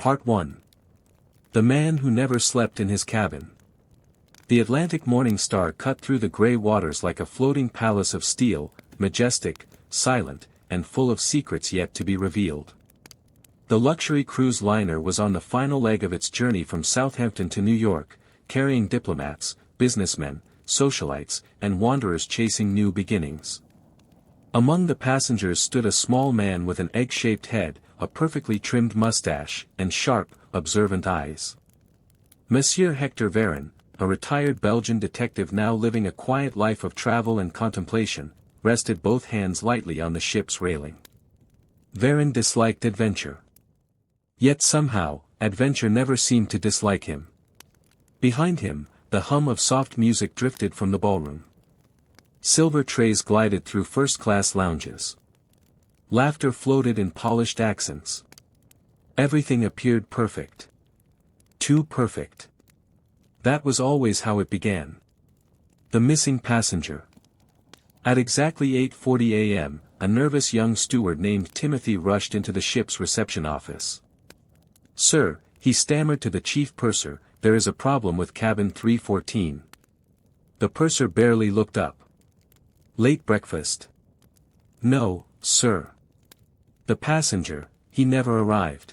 Part 1. The Man Who Never Slept in His Cabin. The Atlantic morning star cut through the gray waters like a floating palace of steel, majestic, silent, and full of secrets yet to be revealed. The luxury cruise liner was on the final leg of its journey from Southampton to New York, carrying diplomats, businessmen, socialites, and wanderers chasing new beginnings. Among the passengers stood a small man with an egg-shaped head, a perfectly trimmed mustache, and sharp, observant eyes. Monsieur Hector Varron, a retired Belgian detective now living a quiet life of travel and contemplation, rested both hands lightly on the ship's railing. Varron disliked adventure. Yet somehow, adventure never seemed to dislike him. Behind him, the hum of soft music drifted from the ballroom. Silver trays glided through first-class lounges. Laughter floated in polished accents. Everything appeared perfect. Too perfect. That was always how it began. The missing passenger. At exactly 8:40 a.m., a nervous young steward named Timothy rushed into the ship's reception office. "Sir," he stammered to the chief purser, "there is a problem with cabin 314. The purser barely looked up. "Late breakfast?" "No, sir." "The passenger, he never arrived."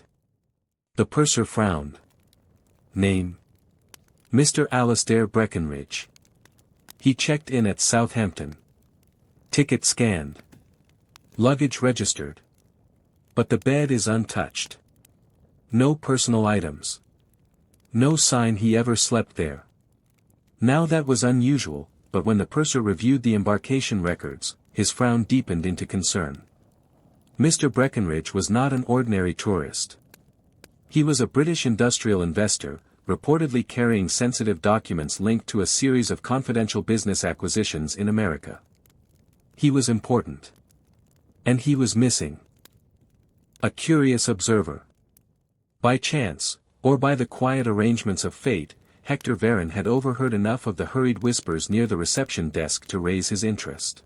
The purser frowned. "Name?" "Mr. Alastair Breckenridge. He checked in at Southampton. Ticket scanned. Luggage registered. But the bed is untouched. No personal items. No sign he ever slept there." Now that was unusual, but when the purser reviewed the embarkation records, his frown deepened into concern. Mr. Breckenridge was not an ordinary tourist. He was a British industrial investor, reportedly carrying sensitive documents linked to a series of confidential business acquisitions in America. He was important. And he was missing. A curious observer. By chance, or by the quiet arrangements of fate, Hector Varron had overheard enough of the hurried whispers near the reception desk to raise his interest.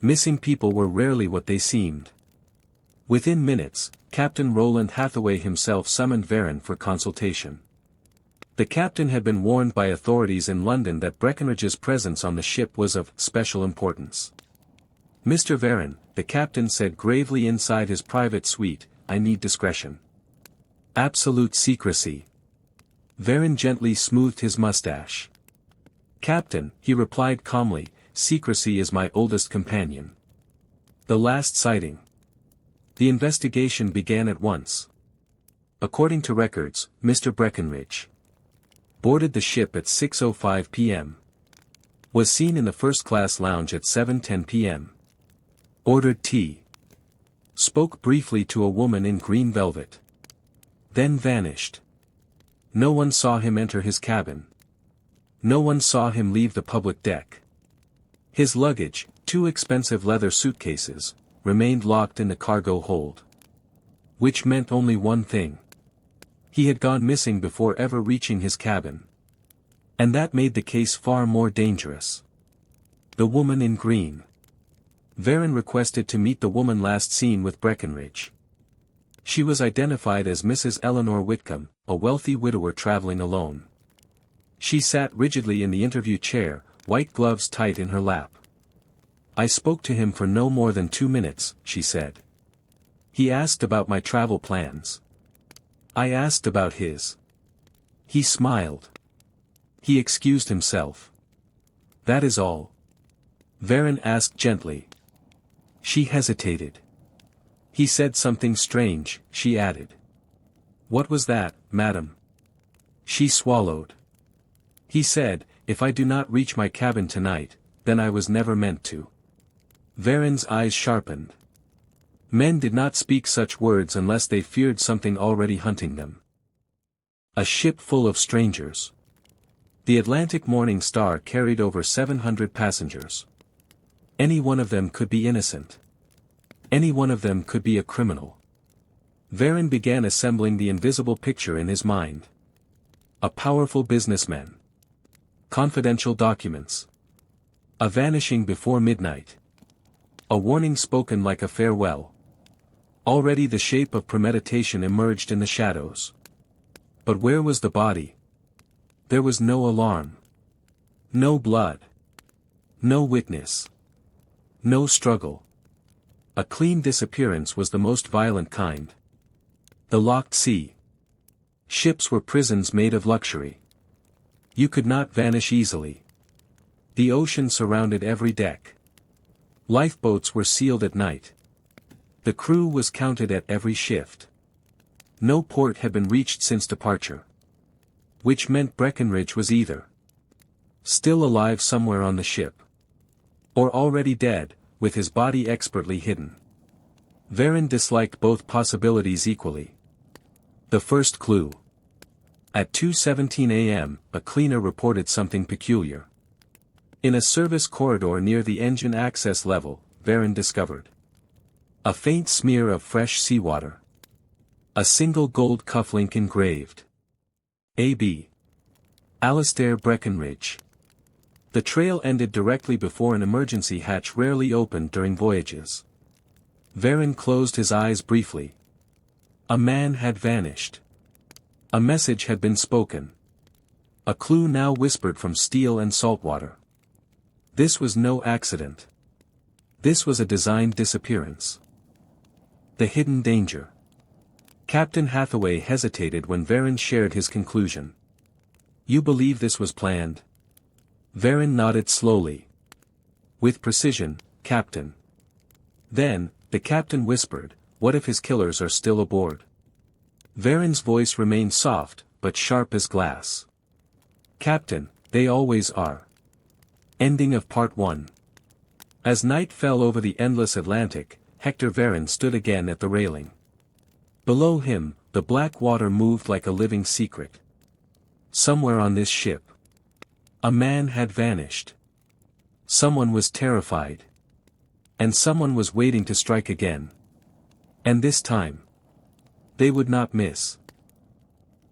Missing people were rarely what they seemed. Within minutes, Captain Roland Hathaway himself summoned Varron for consultation. The captain had been warned by authorities in London that Breckenridge's presence on the ship was of special importance. "Mr. Varron," the captain said gravely inside his private suite, "I need discretion. Absolute secrecy." Varron gently smoothed his mustache. "Captain," he replied calmly, "secrecy is my oldest companion. The last sighting." The investigation began at once. According to records, Mr. Breckenridge boarded the ship at 6:05 p.m. Was seen in the first-class lounge at 7:10 p.m. Ordered tea. Spoke briefly to a woman in green velvet. Then vanished. No one saw him enter his cabin. No one saw him leave the public deck. His luggage, 2 expensive leather suitcases, remained locked in the cargo hold. Which meant only one thing. He had gone missing before ever reaching his cabin. And that made the case far more dangerous. The woman in green. Varron requested to meet the woman last seen with Breckenridge. She was identified as Mrs. Eleanor Whitcomb, a wealthy widower traveling alone. She sat rigidly in the interview chair, white gloves tight in her lap. "I spoke to him for no more than 2 minutes," she said. "He asked about my travel plans. I asked about his. He smiled. He excused himself. That is all." Varron asked gently. She hesitated. "He said something strange," she added. "What was that, madam?" She swallowed. "He said, if I do not reach my cabin tonight, then I was never meant to." Varron's eyes sharpened. Men did not speak such words unless they feared something already hunting them. A ship full of strangers. The Atlantic Morning Star carried over 700 passengers. Any one of them could be innocent. Any one of them could be a criminal. Varron began assembling the invisible picture in his mind. A powerful businessman. Confidential documents. A vanishing before midnight. A warning spoken like a farewell. Already the shape of premeditation emerged in the shadows. But where was the body? There was no alarm. No blood. No witness. No struggle. A clean disappearance was the most violent kind. The locked sea. Ships were prisons made of luxury. You could not vanish easily. The ocean surrounded every deck. Lifeboats were sealed at night. The crew was counted at every shift. No port had been reached since departure. Which meant Breckenridge was either still alive somewhere on the ship, or already dead, with his body expertly hidden. Varon disliked both possibilities equally. The first clue. At 2:17 a.m., a cleaner reported something peculiar. In a service corridor near the engine access level, Varon discovered a faint smear of fresh seawater. A single gold cufflink engraved. A.B. Alastair Breckenridge. The trail ended directly before an emergency hatch rarely opened during voyages. Varon closed his eyes briefly. A man had vanished. A message had been spoken. A clue now whispered from steel and saltwater. This was no accident. This was a designed disappearance. The hidden danger. Captain Hathaway hesitated when Varon shared his conclusion. You believe this was planned? Varon nodded slowly. With precision, Captain. Then, the captain whispered, what if his killers are still aboard? Varon's voice remained soft, but sharp as glass. Captain, they always are. Ending of Part 1. As night fell over the endless Atlantic, Hector Varon stood again at the railing. Below him, the black water moved like a living secret. Somewhere on this ship, a man had vanished. Someone was terrified. And someone was waiting to strike again. And this time, they would not miss.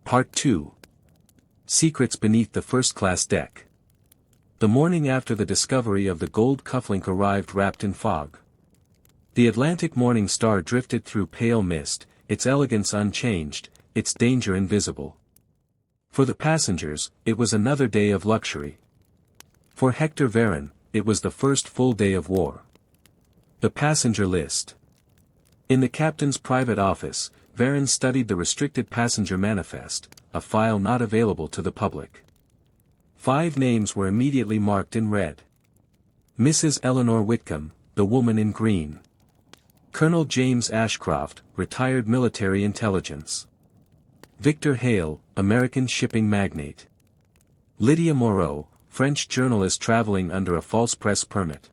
Part 2. Secrets beneath the first-class deck. The morning after the discovery of the gold cufflink arrived wrapped in fog. The Atlantic morning star drifted through pale mist, its elegance unchanged, its danger invisible. For the passengers, it was another day of luxury. For Hector Varon, it was the first full day of war. The passenger list. In the captain's private office, Varon studied the restricted passenger manifest, a file not available to the public. 5 names were immediately marked in red. Mrs. Eleanor Whitcomb, the woman in green. Colonel James Ashcroft, retired military intelligence. Victor Hale, American shipping magnate. Lydia Moreau, French journalist traveling under a false press permit.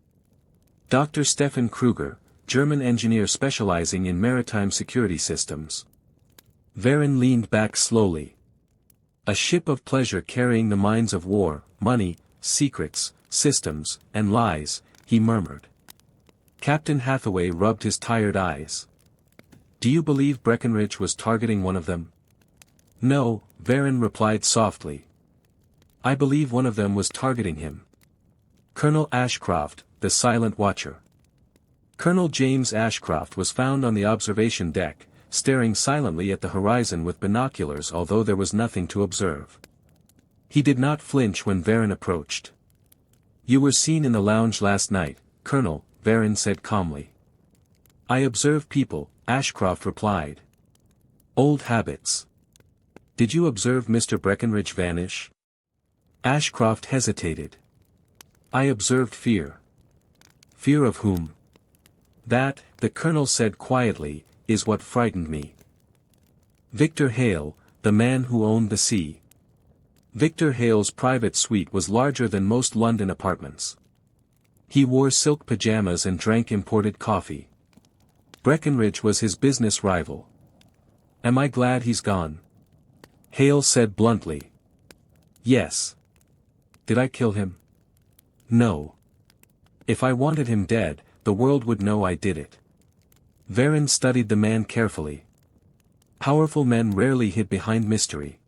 Dr. Stefan Kruger, German engineer specializing in maritime security systems. Varon leaned back slowly. A ship of pleasure carrying the mines of war, money, secrets, systems, and lies, he murmured. Captain Hathaway rubbed his tired eyes. Do you believe Breckenridge was targeting one of them? No, Varon replied softly. I believe one of them was targeting him. Colonel Ashcroft, the silent watcher. Colonel James Ashcroft was found on the observation deck, staring silently at the horizon with binoculars although there was nothing to observe. He did not flinch when Varon approached. You were seen in the lounge last night, Colonel, Varon said calmly. I observe people, Ashcroft replied. Old habits. Did you observe Mr. Breckenridge vanish? Ashcroft hesitated. I observed fear. Fear of whom? That, the colonel said quietly, is what frightened me. Victor Hale, the man who owned the sea. Victor Hale's private suite was larger than most London apartments. He wore silk pajamas and drank imported coffee. Breckenridge was his business rival. Am I glad he's gone? Hale said bluntly. Yes. Did I kill him? No. If I wanted him dead, the world would know I did it. Varon studied the man carefully. Powerful men rarely hid behind mystery.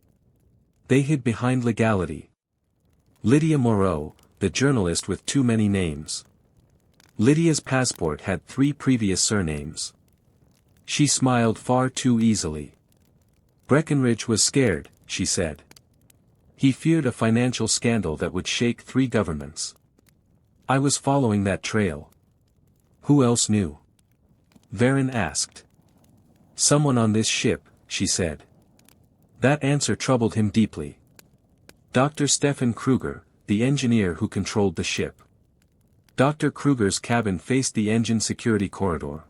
They hid behind legality. Lydia Moreau, the journalist with too many names. Lydia's passport had 3 previous surnames. She smiled far too easily. Breckenridge was scared, she said. He feared a financial scandal that would shake 3 governments. I was following that trail. Who else knew? Varen asked. Someone on this ship, she said. That answer troubled him deeply. Dr. Stefan Kruger, the engineer who controlled the ship. Dr. Kruger's cabin faced the engine security corridor.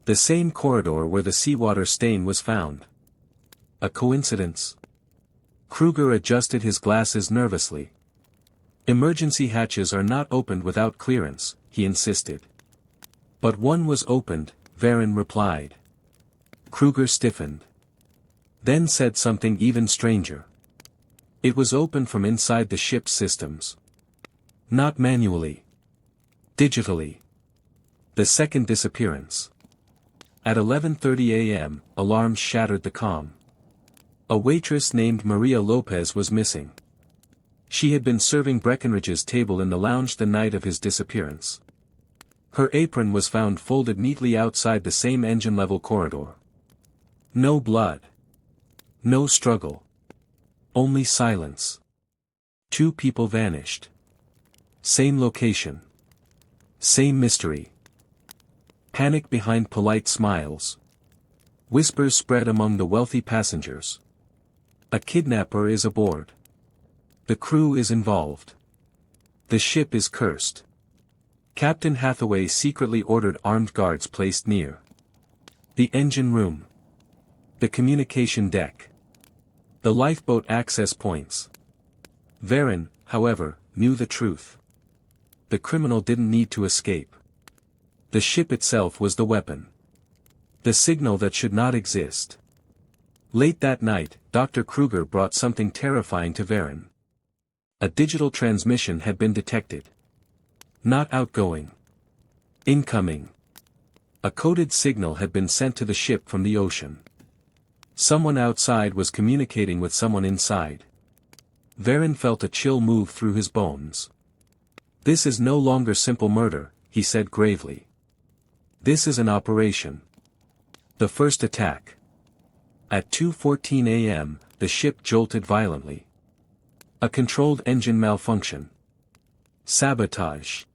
The same corridor where the seawater stain was found. A coincidence? Kruger adjusted his glasses nervously. Emergency hatches are not opened without clearance, he insisted. But one was opened, Varen replied. Kruger stiffened. Then said something even stranger. It was opened from inside the ship's systems. Not manually. Digitally. The second disappearance. At 11:30 a.m., alarms shattered the calm. A waitress named Maria Lopez was missing. She had been serving Breckenridge's table in the lounge the night of his disappearance. Her apron was found folded neatly outside the same engine-level corridor. No blood. No struggle. Only silence. 2 people vanished. Same location. Same mystery. Panic behind polite smiles. Whispers spread among the wealthy passengers. A kidnapper is aboard. The crew is involved. The ship is cursed. Captain Hathaway secretly ordered armed guards placed near the engine room, the communication deck, the lifeboat access points. Varen, however, knew the truth. The criminal didn't need to escape. The ship itself was the weapon. The signal that should not exist. Late that night, Dr. Kruger brought something terrifying to Varen. A digital transmission had been detected. Not outgoing. Incoming. A coded signal had been sent to the ship from the ocean. Someone outside was communicating with someone inside. Varen felt a chill move through his bones. This is no longer simple murder, he said gravely. This is an operation. The first attack. At 2:14 a.m., the ship jolted violently. A controlled engine malfunction. Sabotage.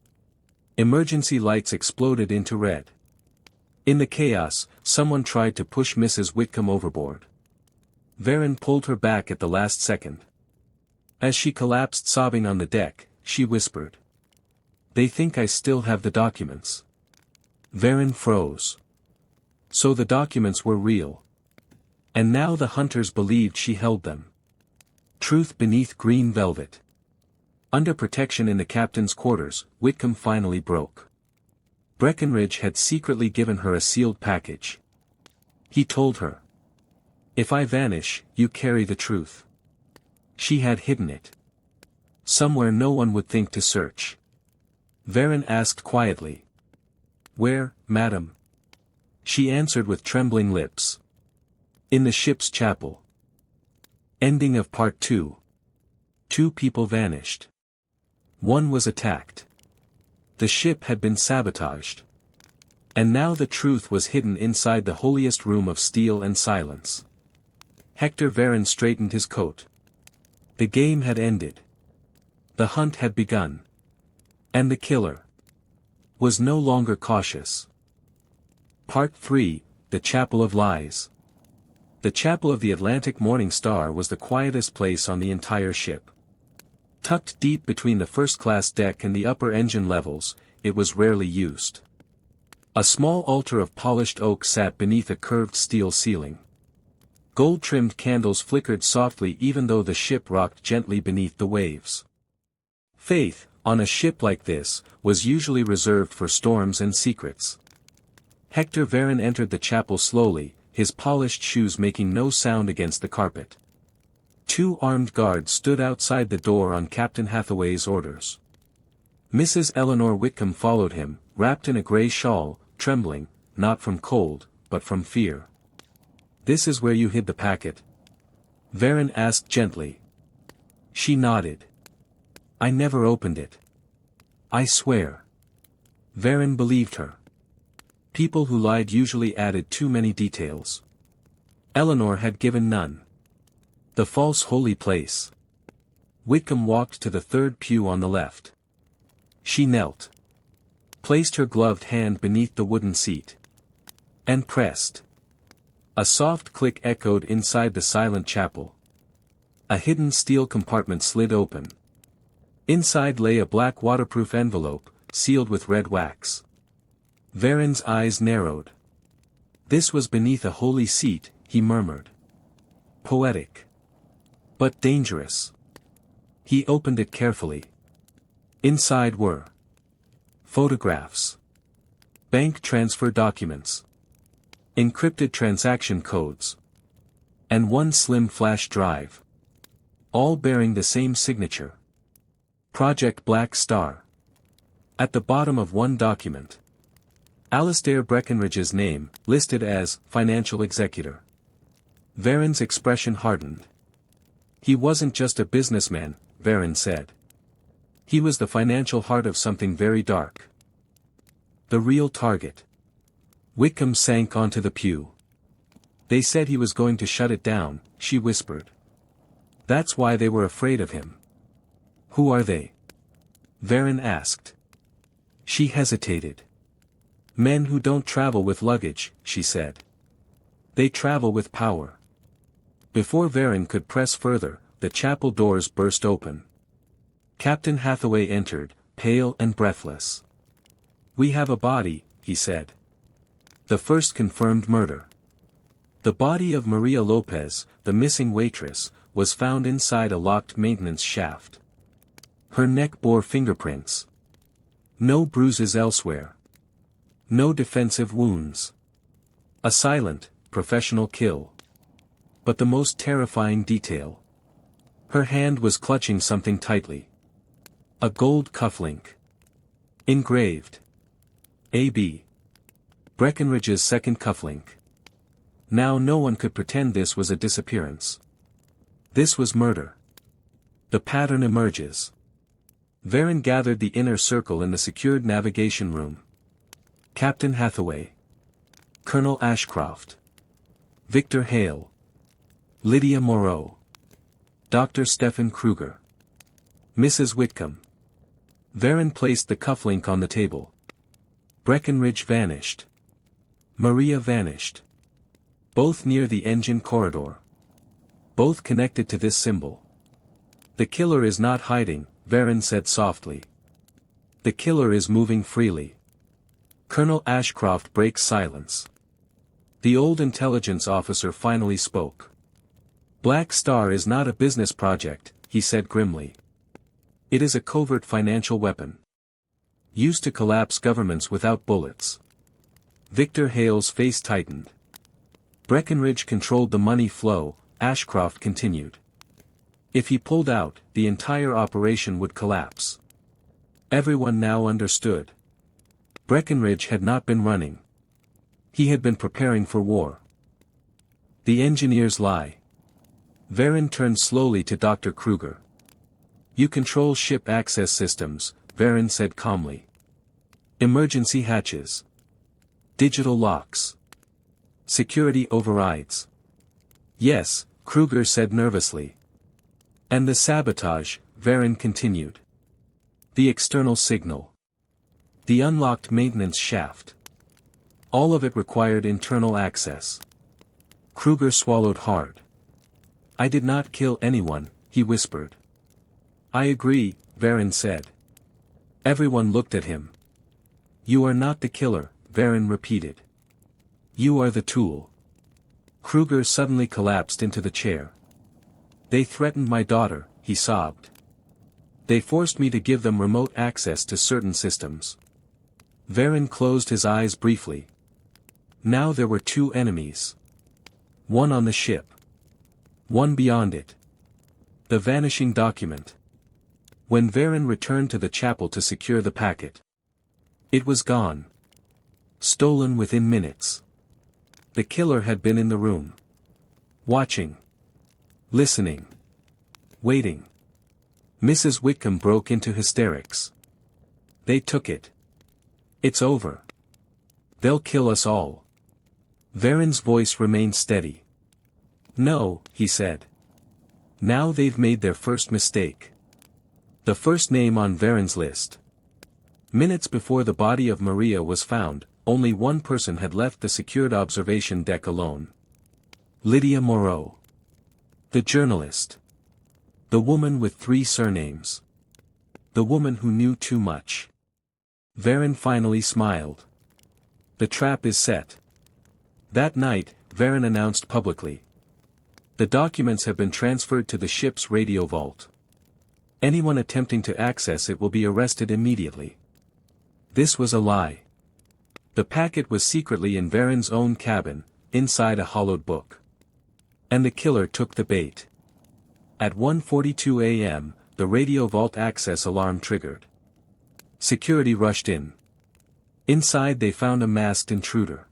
Emergency lights exploded into red. In the chaos, someone tried to push Mrs. Whitcomb overboard. Varen pulled her back at the last second. As she collapsed sobbing on the deck, she whispered. They think I still have the documents. Varen froze. So the documents were real. And now the hunters believed she held them. Truth beneath green velvet. Under protection in the captain's quarters, Whitcomb finally broke. Breckenridge had secretly given her a sealed package. He told her. If I vanish, you carry the truth. She had hidden it. Somewhere no one would think to search. Varen asked quietly. Where, madam? She answered with trembling lips. In the ship's chapel. Ending of Part 2. 2 people vanished. 1 was attacked. The ship had been sabotaged. And now the truth was hidden inside the holiest room of steel and silence. Hector Varen straightened his coat. The game had ended. The hunt had begun. And the killer was no longer cautious. Part 3, The Chapel of Lies. The chapel of the Atlantic Morning Star was the quietest place on the entire ship. Tucked deep between the first-class deck and the upper engine levels, it was rarely used. A small altar of polished oak sat beneath a curved steel ceiling. Gold-trimmed candles flickered softly even though the ship rocked gently beneath the waves. Faith, on a ship like this, was usually reserved for storms and secrets. Hector Varen entered the chapel slowly, his polished shoes making no sound against the carpet. 2 armed guards stood outside the door on Captain Hathaway's orders. Mrs. Eleanor Whitcomb followed him, wrapped in a gray shawl, trembling, not from cold, but from fear. This is where you hid the packet? Varen asked gently. She nodded. I never opened it. I swear. Varen believed her. People who lied usually added too many details. Eleanor had given none. The false holy place. Whitcomb walked to the third pew on the left. She knelt. Placed her gloved hand beneath the wooden seat. And pressed. A soft click echoed inside the silent chapel. A hidden steel compartment slid open. Inside lay a black waterproof envelope, sealed with red wax. Varen's eyes narrowed. This was beneath a holy seat, he murmured. Poetic. But dangerous. He opened it carefully. Inside were photographs, bank transfer documents, encrypted transaction codes, and one slim flash drive. All bearing the same signature. Project Black Star. At the bottom of one document, Alistair Breckenridge's name, listed as financial executor. Varen's expression hardened. He wasn't just a businessman, Varen said. He was the financial heart of something very dark. The real target. Whitcomb sank onto the pew. They said he was going to shut it down, she whispered. That's why they were afraid of him. Who are they? Varen asked. She hesitated. Men who don't travel with luggage, she said. They travel with power. Before Varen could press further, the chapel doors burst open. Captain Hathaway entered, pale and breathless. We have a body, he said. The first confirmed murder. The body of Maria Lopez, the missing waitress, was found inside a locked maintenance shaft. Her neck bore fingerprints. No bruises elsewhere. No defensive wounds. A silent, professional kill. But the most terrifying detail. Her hand was clutching something tightly. A gold cufflink. Engraved. A.B. Breckenridge's second cufflink. Now no one could pretend this was a disappearance. This was murder. The pattern emerges. Varen gathered the inner circle in the secured navigation room. Captain Hathaway. Colonel Ashcroft. Victor Hale. Lydia Moreau. Dr. Stephen Kruger. Mrs. Whitcomb. Varen placed the cufflink on the table. Breckenridge vanished. Maria vanished. Both near the engine corridor. Both connected to this symbol. The killer is not hiding, Varen said softly. The killer is moving freely. Colonel Ashcroft breaks silence. The old intelligence officer finally spoke. Black Star is not a business project, he said grimly. It is a covert financial weapon. Used to collapse governments without bullets. Victor Hale's face tightened. Breckenridge controlled the money flow, Ashcroft continued. If he pulled out, the entire operation would collapse. Everyone now understood. Breckenridge had not been running. He had been preparing for war. The engineers lie. Varen turned slowly to Dr. Kruger. You control ship access systems, Varen said calmly. Emergency hatches. Digital locks. Security overrides. Yes, Kruger said nervously. And the sabotage, Varen continued. The external signal. The unlocked maintenance shaft. All of it required internal access. Kruger swallowed hard. I did not kill anyone, he whispered. I agree, Varen said. Everyone looked at him. You are not the killer, Varen repeated. You are the tool. Kruger suddenly collapsed into the chair. They threatened my daughter, he sobbed. They forced me to give them remote access to certain systems. Varen closed his eyes briefly. Now there were two enemies. One on the ship. One beyond it. The vanishing document. When Varen returned to the chapel to secure the packet. It was gone. Stolen within minutes. The killer had been in the room. Watching. Listening. Waiting. Mrs. Whitcomb broke into hysterics. They took it. It's over. They'll kill us all. Varen's voice remained steady. No, he said. Now they've made their first mistake. The first name on Varen's list. Minutes before the body of Maria was found, only one person had left the secured observation deck alone. Lydia Moreau. The journalist. The woman with 3 surnames. The woman who knew too much. Varen finally smiled. The trap is set. That night, Varen announced publicly. The documents have been transferred to the ship's radio vault. Anyone attempting to access it will be arrested immediately. This was a lie. The packet was secretly in Varen's own cabin, inside a hollowed book. And the killer took the bait. At 1:42 a.m., the radio vault access alarm triggered. Security rushed in. Inside they found a masked intruder.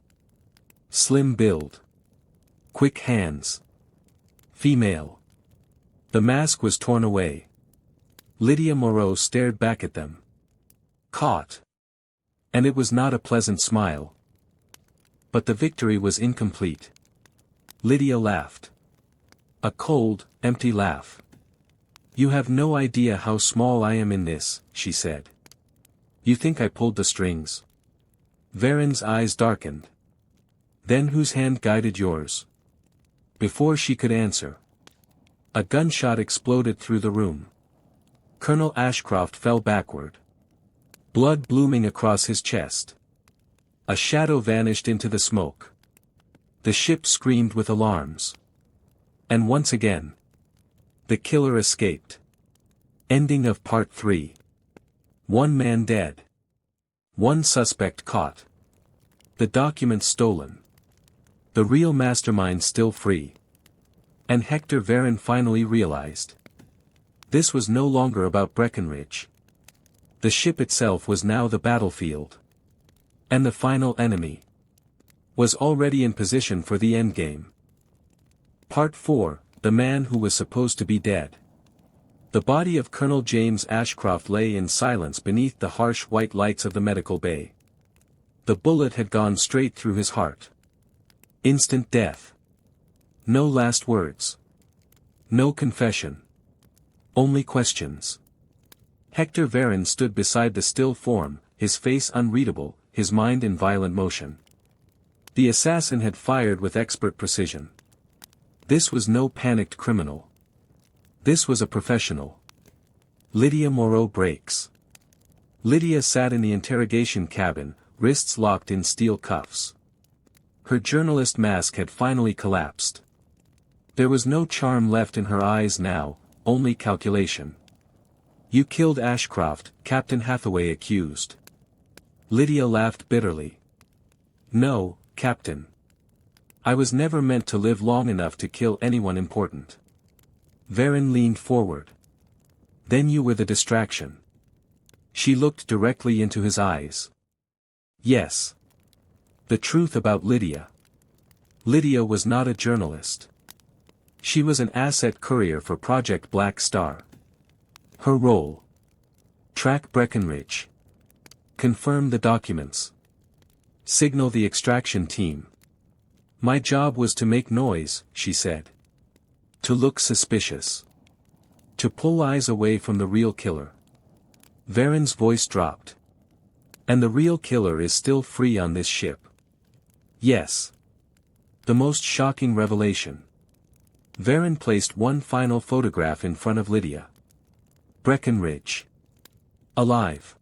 Slim build. Quick hands. Female. The mask was torn away. Lydia Moreau stared back at them. Caught. And it was not a pleasant smile. But the victory was incomplete. Lydia laughed. A cold, empty laugh. You have no idea how small I am in this, she said. You think I pulled the strings? Varen's eyes darkened. Then whose hand guided yours? Before she could answer, a gunshot exploded through the room. Colonel Ashcroft fell backward. Blood blooming across his chest. A shadow vanished into the smoke. The ship screamed with alarms. And once again, the killer escaped. Ending of Part 3. 1 man dead. 1 suspect caught. The documents stolen. The real mastermind still free. And Hector Varen finally realized. This was no longer about Breckenridge. The ship itself was now the battlefield. And the final enemy was already in position for the endgame. Part 4, The Man Who Was Supposed to Be Dead. The body of Colonel James Ashcroft lay in silence beneath the harsh white lights of the medical bay. The bullet had gone straight through his heart. Instant death. No last words. No confession. Only questions. Hector Varen stood beside the still form, his face unreadable, his mind in violent motion. The assassin had fired with expert precision. This was no panicked criminal. This was a professional. Lydia Moreau breaks. Lydia sat in the interrogation cabin, wrists locked in steel cuffs. Her journalist mask had finally collapsed. There was no charm left in her eyes now, only calculation. You killed Ashcroft, Captain Hathaway accused. Lydia laughed bitterly. No, Captain. I was never meant to live long enough to kill anyone important. Varen leaned forward. Then you were the distraction. She looked directly into his eyes. Yes. The truth about Lydia. Lydia was not a journalist. She was an asset courier for Project Black Star. Her role: track Breckenridge. Confirm the documents. Signal the extraction team. My job was to make noise, she said. To look suspicious. To pull eyes away from the real killer. Varen's voice dropped. And the real killer is still free on this ship. Yes. The most shocking revelation. Varen placed one final photograph in front of Lydia. Breckenridge. Alive.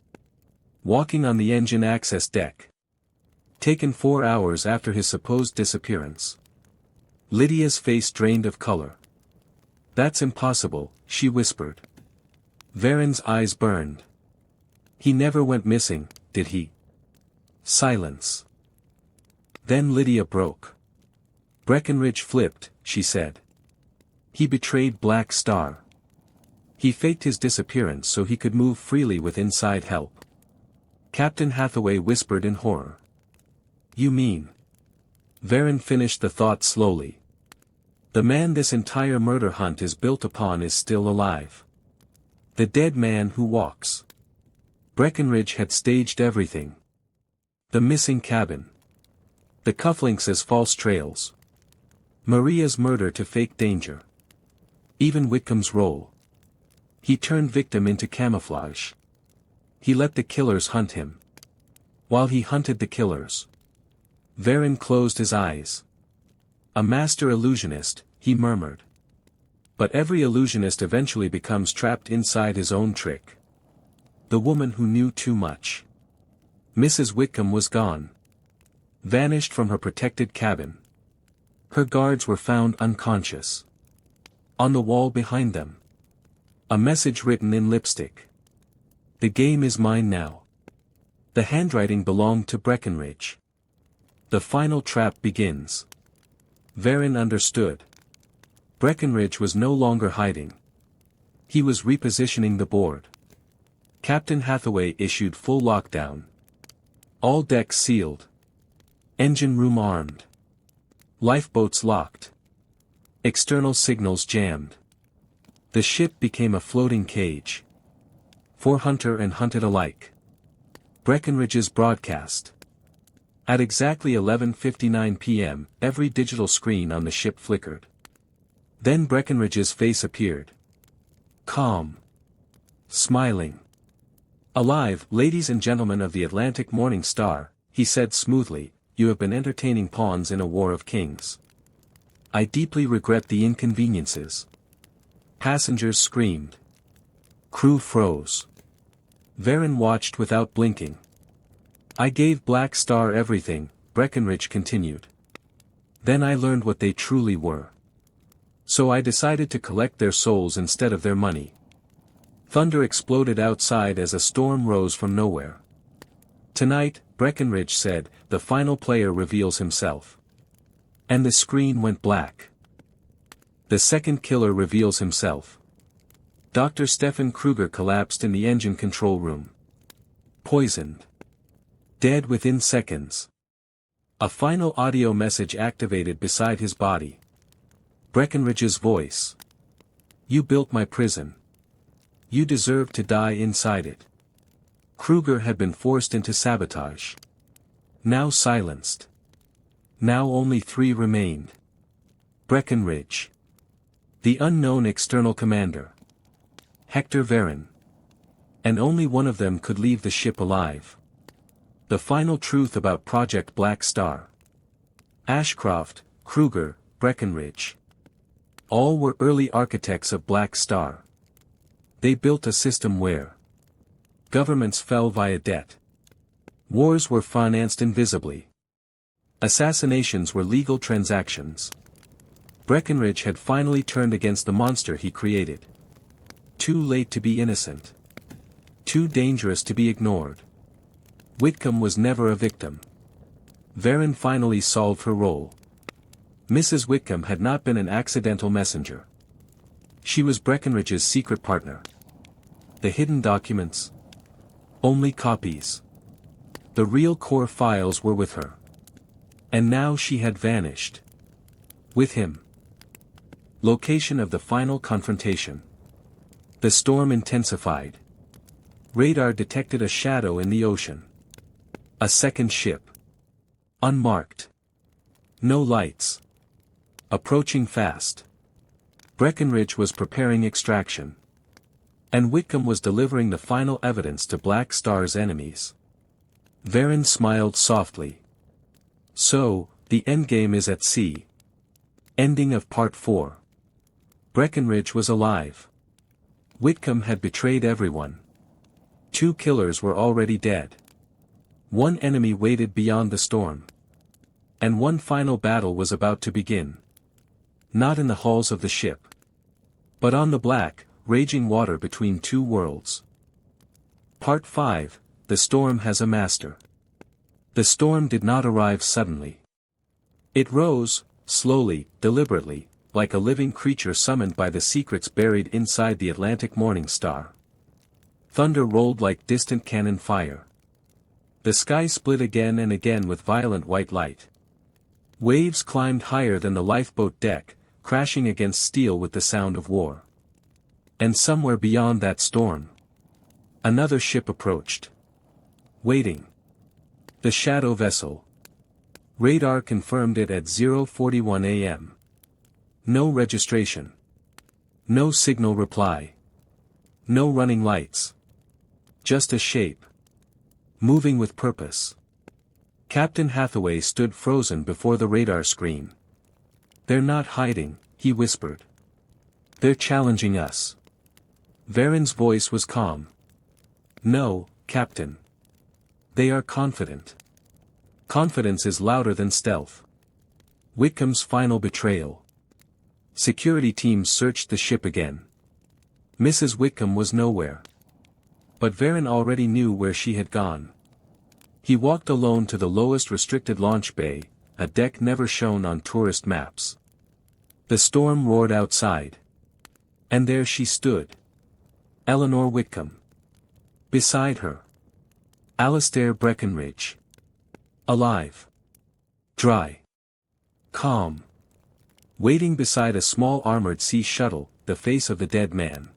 Walking on the engine access deck. Taken 4 hours after his supposed disappearance. Lydia's face drained of color. That's impossible, she whispered. Varen's eyes burned. He never went missing, did he? Silence. Then Lydia broke. Breckenridge flipped, she said. He betrayed Black Star. He faked his disappearance so he could move freely with inside help. Captain Hathaway whispered in horror. You mean? Varen finished the thought slowly. The man this entire murder hunt is built upon is still alive. The dead man who walks. Breckenridge had staged everything. The missing cabin. The cufflinks as false trails. Maria's murder to fake danger. Even Whitcomb's role. He turned victim into camouflage. He let the killers hunt him. While he hunted the killers, Varon closed his eyes. A master illusionist, he murmured. But every illusionist eventually becomes trapped inside his own trick. The woman who knew too much. Mrs. Whitcomb was gone. Vanished from her protected cabin. Her guards were found unconscious. On the wall behind them, a message written in lipstick. The game is mine now. The handwriting belonged to Breckenridge. The final trap begins. Varon understood. Breckenridge was no longer hiding. He was repositioning the board. Captain Hathaway issued full lockdown. All decks sealed. Engine room armed. Lifeboats locked. External signals jammed. The ship became a floating cage. For hunter and hunted alike. Breckenridge's broadcast. At exactly 11:59 p.m., every digital screen on the ship flickered. Then Breckenridge's face appeared. Calm. Smiling. Alive, ladies and gentlemen of the Atlantic Morning Star, he said smoothly, you have been entertaining pawns in a war of kings. I deeply regret the inconveniences. Passengers screamed. Crew froze. Varon watched without blinking. I gave Black Star everything, Breckenridge continued. Then I learned what they truly were. So I decided to collect their souls instead of their money. Thunder exploded outside as a storm rose from nowhere. Tonight, Breckenridge said, the final player reveals himself. And the screen went black. The second killer reveals himself. Dr. Stefan Kruger collapsed in the engine control room. Poisoned. Dead within seconds. A final audio message activated beside his body. Breckenridge's voice. You built my prison. You deserve to die inside it. Kruger had been forced into sabotage. Now silenced. Now only 3 remained. Breckenridge. The unknown external commander. Hector Varon. And only one of them could leave the ship alive. The final truth about Project Black Star. Ashcroft, Kruger, Breckenridge. All were early architects of Black Star. They built a system where governments fell via debt. Wars were financed invisibly. Assassinations were legal transactions. Breckenridge had finally turned against the monster he created. Too late to be innocent. Too dangerous to be ignored. Whitcomb was never a victim. Varon finally solved her role. Mrs. Whitcomb had not been an accidental messenger. She was Breckenridge's secret partner. The hidden documents. Only copies. The real core files were with her. And now she had vanished. With him. Location of the final confrontation. The storm intensified. Radar detected a shadow in the ocean. A second ship. Unmarked. No lights. Approaching fast. Breckenridge was preparing extraction. And Whitcomb was delivering the final evidence to Black Star's enemies. Varon smiled softly. So, the endgame is at sea. Ending of Part 4. Breckenridge was alive. Whitcomb had betrayed everyone. 2 killers were already dead. 1 enemy waited beyond the storm. And one final battle was about to begin. Not in the halls of the ship. But on the black, raging water between 2 worlds. Part 5, The Storm Has a Master. The storm did not arrive suddenly. It rose, slowly, deliberately, like a living creature summoned by the secrets buried inside the Atlantic Morning Star. Thunder rolled like distant cannon fire. The sky split again and again with violent white light. Waves climbed higher than the lifeboat deck, crashing against steel with the sound of war. And somewhere beyond that storm, another ship approached. Waiting. The shadow vessel. Radar confirmed it at 0:41 a.m. No registration. No signal reply. No running lights. Just a shape. Moving with purpose. Captain Hathaway stood frozen before the radar screen. "They're not hiding," he whispered. "They're challenging us." Varen's voice was calm. "No, Captain. They are confident. Confidence is louder than stealth." Whitcomb's final betrayal. Security teams searched the ship again. Mrs. Whitcomb was nowhere. But Varen already knew where she had gone. He walked alone to the lowest restricted launch bay, a deck never shown on tourist maps. The storm roared outside. And there she stood. Eleanor Whitcomb. Beside her. Alastair Breckenridge. Alive. Dry. Calm. Waiting beside a small armored sea shuttle, the face of the dead man.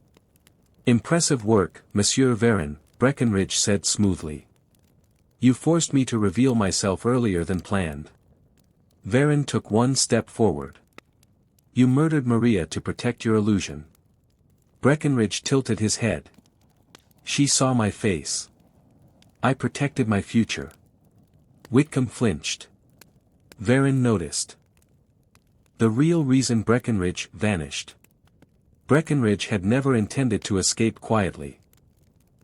"Impressive work, Monsieur Varen," Breckenridge said smoothly. "You forced me to reveal myself earlier than planned." Varen took one step forward. "You murdered Maria to protect your illusion." Breckenridge tilted his head. "She saw my face. I protected my future." Whitcomb flinched. Varen noticed. The real reason Breckenridge vanished. Breckenridge had never intended to escape quietly.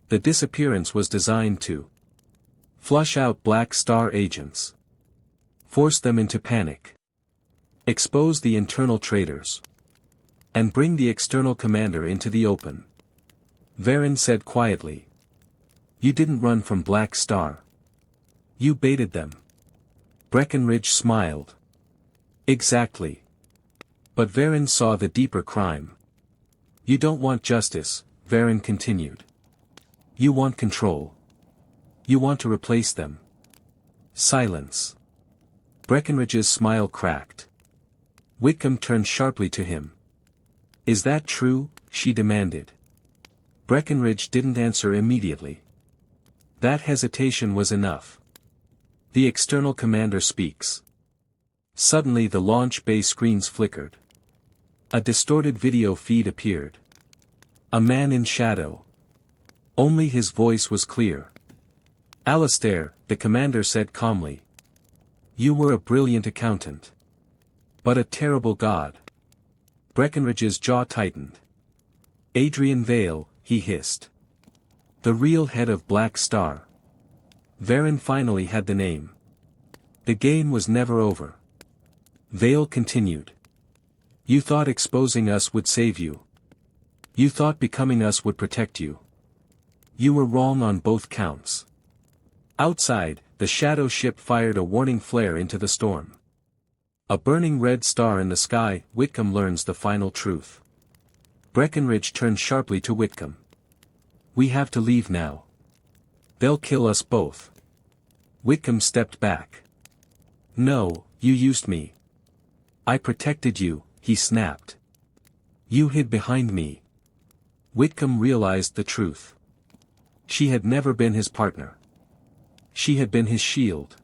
The disappearance was designed to flush out Black Star agents. Force them into panic. Expose the internal traitors. And bring the external commander into the open. Varen said quietly. "You didn't run from Black Star. You baited them." Breckenridge smiled. "Exactly. But Varen saw the deeper crime. You don't want justice," Varen continued. "You want control. You want to replace them." Silence. Breckenridge's smile cracked. Whitcomb turned sharply to him. "Is that true?" she demanded. Breckenridge didn't answer immediately. That hesitation was enough. The external commander speaks. Suddenly the launch bay screens flickered. A distorted video feed appeared. A man in shadow. Only his voice was clear. "Alastair," the commander said calmly. "You were a brilliant accountant. But a terrible god." Breckenridge's jaw tightened. "Adrian Vale," he hissed. "The real head of Black Star." Varen finally had the name. The game was never over. Vale continued. "You thought exposing us would save you. You thought becoming us would protect you. You were wrong on both counts." Outside, the shadow ship fired a warning flare into the storm. A burning red star in the sky. Whitcomb learns the final truth. Breckenridge turned sharply to Whitcomb. "We have to leave now. They'll kill us both." Whitcomb stepped back. "No, you used me. I protected you," he snapped. "You hid behind me." Whitcomb realized the truth. She had never been his partner. She had been his shield.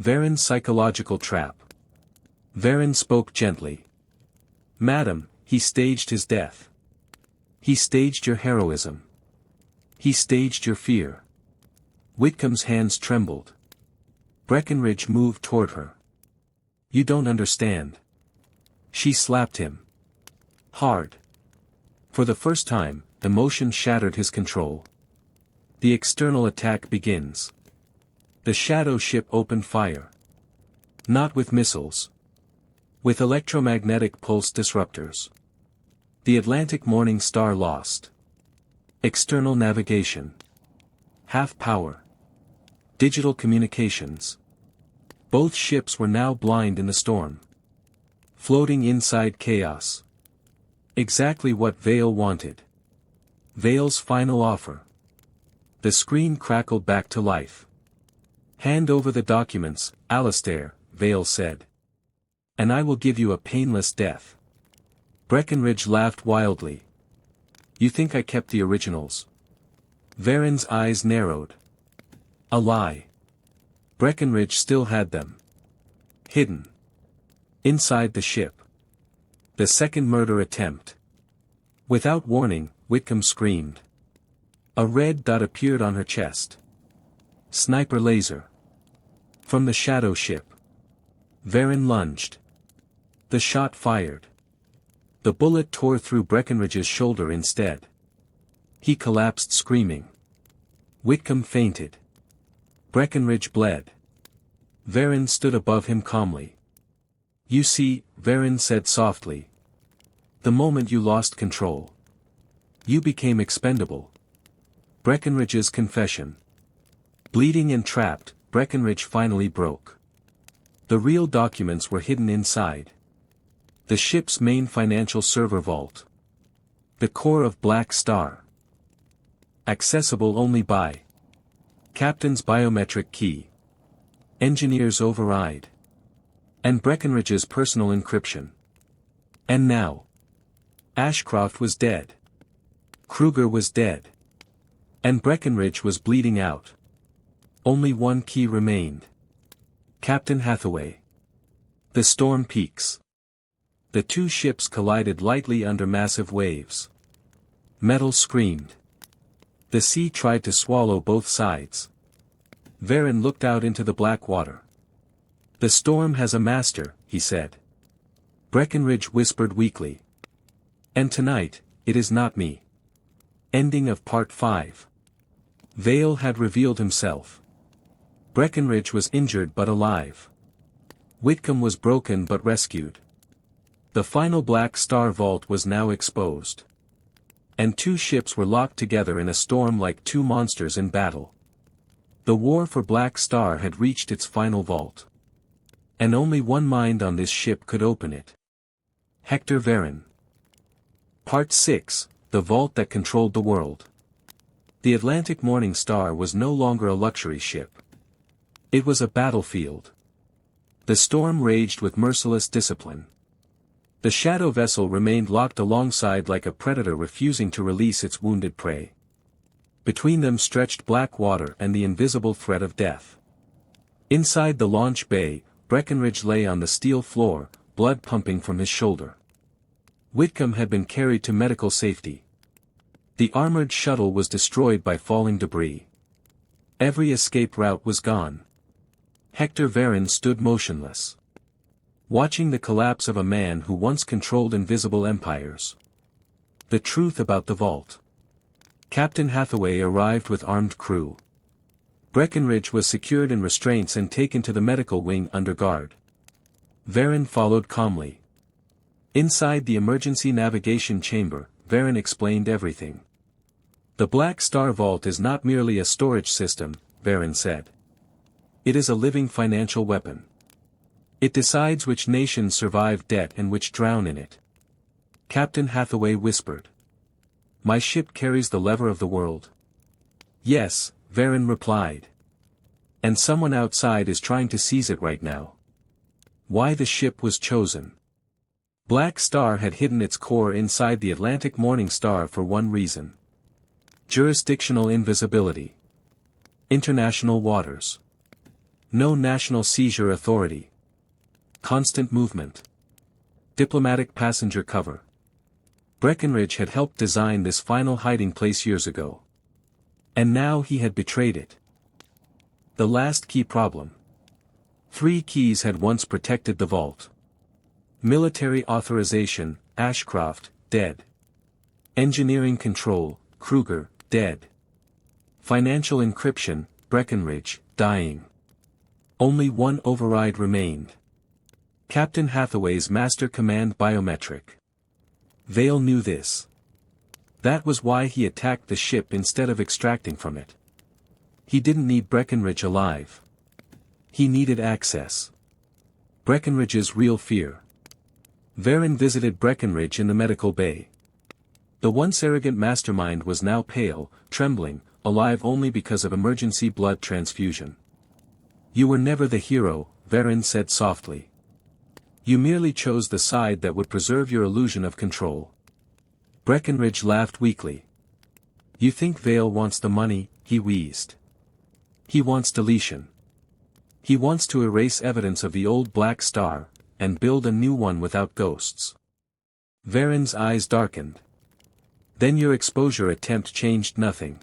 Varen's psychological trap. Varen spoke gently. "Madam, he staged his death. He staged your heroism. He staged your fear." Whitcomb's hands trembled. Breckenridge moved toward her. "You don't understand." She slapped him. Hard. For the first time, emotion shattered his control. The external attack begins. The shadow ship opened fire. Not with missiles. With electromagnetic pulse disruptors. The Atlantic Morning Star lost. External navigation. Half power. Digital communications. Both ships were now blind in the storm. Floating inside chaos. Exactly what Vale wanted. Vale's final offer. The screen crackled back to life. "Hand over the documents, Alastair," Vale said. "And I will give you a painless death." Breckenridge laughed wildly. "You think I kept the originals?" Varen's eyes narrowed. A lie. Breckenridge still had them. Hidden. Inside the ship. The second murder attempt. Without warning, Whitcomb screamed. A red dot appeared on her chest. Sniper laser. From the shadow ship. Varen lunged. The shot fired. The bullet tore through Breckenridge's shoulder instead. He collapsed screaming. Whitcomb fainted. Breckenridge bled. Varen stood above him calmly. "You see," Varen said softly. "The moment you lost control. You became expendable." Breckenridge's confession. Bleeding and trapped, Breckenridge finally broke. The real documents were hidden inside. The ship's main financial server vault. The core of Black Star. Accessible only by Captain's biometric key. Engineer's override. And Breckenridge's personal encryption. And now. Ashcroft was dead. Kruger was dead. And Breckenridge was bleeding out. Only one key remained. Captain Hathaway. The storm peaks. The two ships collided lightly under massive waves. Metal screamed. The sea tried to swallow both sides. Varen looked out into the black water. "The storm has a master," he said. Breckenridge whispered weakly. "And tonight, it is not me." Ending of Part 5. Vale had revealed himself. Breckenridge was injured but alive. Whitcomb was broken but rescued. The final Black Star vault was now exposed. And two ships were locked together in a storm like two monsters in battle. The war for Black Star had reached its final vault. And only one mind on this ship could open it. Hector Varen. Part 6, The Vault That Controlled the World. The Atlantic Morning Star was no longer a luxury ship. It was a battlefield. The storm raged with merciless discipline. The shadow vessel remained locked alongside like a predator refusing to release its wounded prey. Between them stretched black water and the invisible threat of death. Inside the launch bay, Breckenridge lay on the steel floor, blood pumping from his shoulder. Whitcomb had been carried to medical safety. The armored shuttle was destroyed by falling debris. Every escape route was gone. Hector Varen stood motionless, watching the collapse of a man who once controlled invisible empires. The truth about the vault. Captain Hathaway arrived with armed crew. Breckenridge was secured in restraints and taken to the medical wing under guard. Varen followed calmly. Inside the emergency navigation chamber, Varen explained everything. "The Black Star Vault is not merely a storage system," Varen said. "It is a living financial weapon. It decides which nations survive debt and which drown in it." Captain Hathaway whispered. "My ship carries the lever of the world." "Yes," Varen replied. "And someone outside is trying to seize it right now." Why the ship was chosen. Black Star had hidden its core inside the Atlantic Morning Star for one reason. Jurisdictional invisibility. International waters. No national seizure authority. Constant movement. Diplomatic passenger cover. Breckenridge had helped design this final hiding place years ago. And now he had betrayed it. The last key problem. 3 keys had once protected the vault. Military authorization, Ashcroft, dead. Engineering control, Kruger, dead. Financial encryption, Breckenridge, dying. Only one override remained. Captain Hathaway's Master Command biometric. Vale knew this. That was why he attacked the ship instead of extracting from it. He didn't need Breckenridge alive. He needed access. Breckenridge's real fear. Varen visited Breckenridge in the medical bay. The once arrogant mastermind was now pale, trembling, alive only because of emergency blood transfusion. "You were never the hero," Varen said softly. "You merely chose the side that would preserve your illusion of control." Breckenridge laughed weakly. "You think Vale wants the money," he wheezed. "He wants deletion. He wants to erase evidence of the old Black Star, and build a new one without ghosts. Varen's eyes darkened. Then your exposure attempt changed nothing.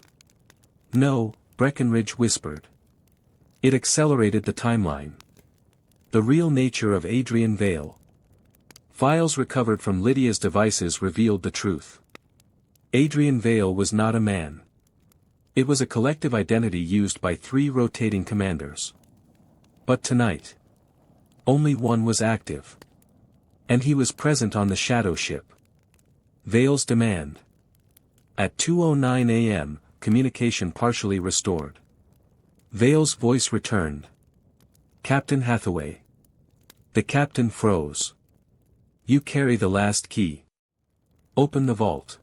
No, Breckenridge whispered. It accelerated the timeline. The real nature of Adrian Vale. Files recovered from Lydia's devices revealed the truth. Adrian Vale was not a man. It was a collective identity used by 3 rotating commanders. But tonight, only one was active. And he was present on the shadow ship. Vale's demand. At 2:09 a.m., communication partially restored. Vale's voice returned. Captain Hathaway. The captain froze. You carry the last key. Open the vault.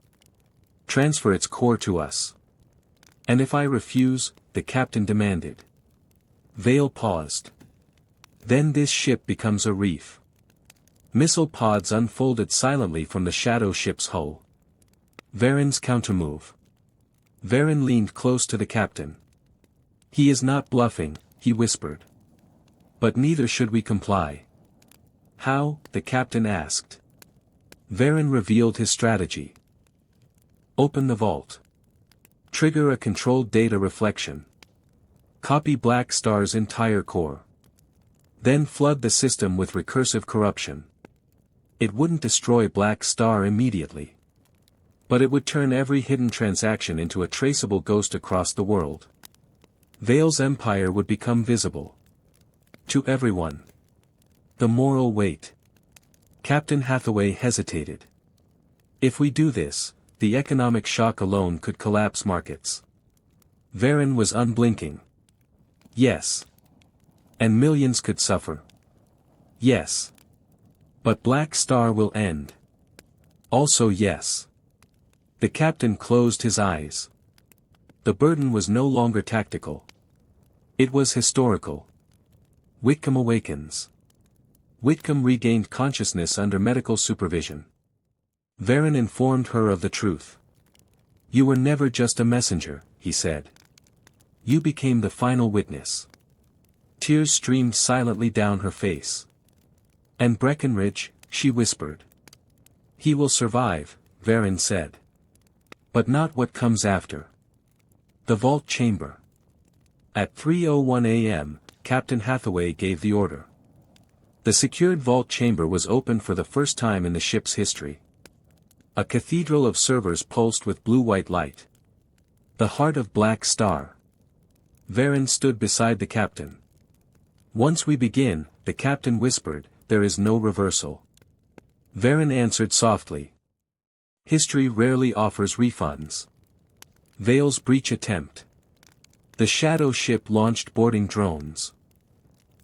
Transfer its core to us. And if I refuse, the captain demanded. Vale paused. Then this ship becomes a reef. Missile pods unfolded silently from the shadow ship's hull. Varen's countermove. Varen leaned close to the captain. He is not bluffing, he whispered. But neither should we comply. How? The captain asked. Varen revealed his strategy. Open the vault. Trigger a controlled data reflection. Copy Black Star's entire core. Then flood the system with recursive corruption. It wouldn't destroy Black Star immediately. But it would turn every hidden transaction into a traceable ghost across the world. Vale's empire would become visible. To everyone. The moral weight. Captain Hathaway hesitated. If we do this, the economic shock alone could collapse markets. Varen was unblinking. Yes. And millions could suffer. Yes. But Black Star will end. Also yes. The captain closed his eyes. The burden was no longer tactical. It was historical. Whitcomb awakens. Whitcomb regained consciousness under medical supervision. Varen informed her of the truth. You were never just a messenger, he said. You became the final witness. Tears streamed silently down her face. And Breckenridge, she whispered. He will survive, Varen said. But not what comes after. The vault chamber. At 3:01 a.m., Captain Hathaway gave the order. The secured vault chamber was opened for the first time in the ship's history. A cathedral of servers pulsed with blue-white light. The heart of Black Star. Varen stood beside the captain. Once we begin, the captain whispered, there is no reversal. Varen answered softly. History rarely offers refunds. Vale's breach attempt. The shadow ship launched boarding drones.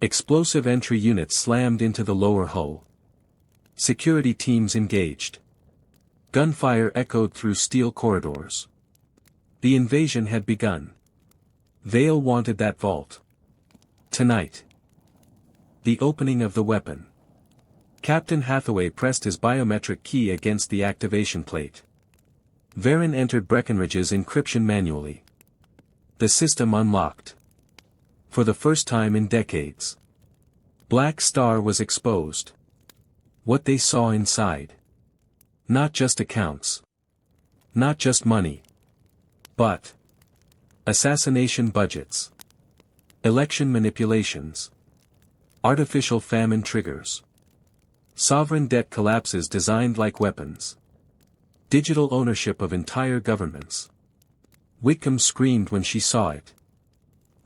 Explosive entry units slammed into the lower hull. Security teams engaged. Gunfire echoed through steel corridors. The invasion had begun. Vale wanted that vault. Tonight. The opening of the weapon. Captain Hathaway pressed his biometric key against the activation plate. Varen entered Breckenridge's encryption manually. The system unlocked. For the first time in decades. Black Star was exposed. What they saw inside. Not just accounts. Not just money. But assassination budgets. Election manipulations. Artificial famine triggers. Sovereign debt collapses designed like weapons. Digital ownership of entire governments. Whitcomb screamed when she saw it.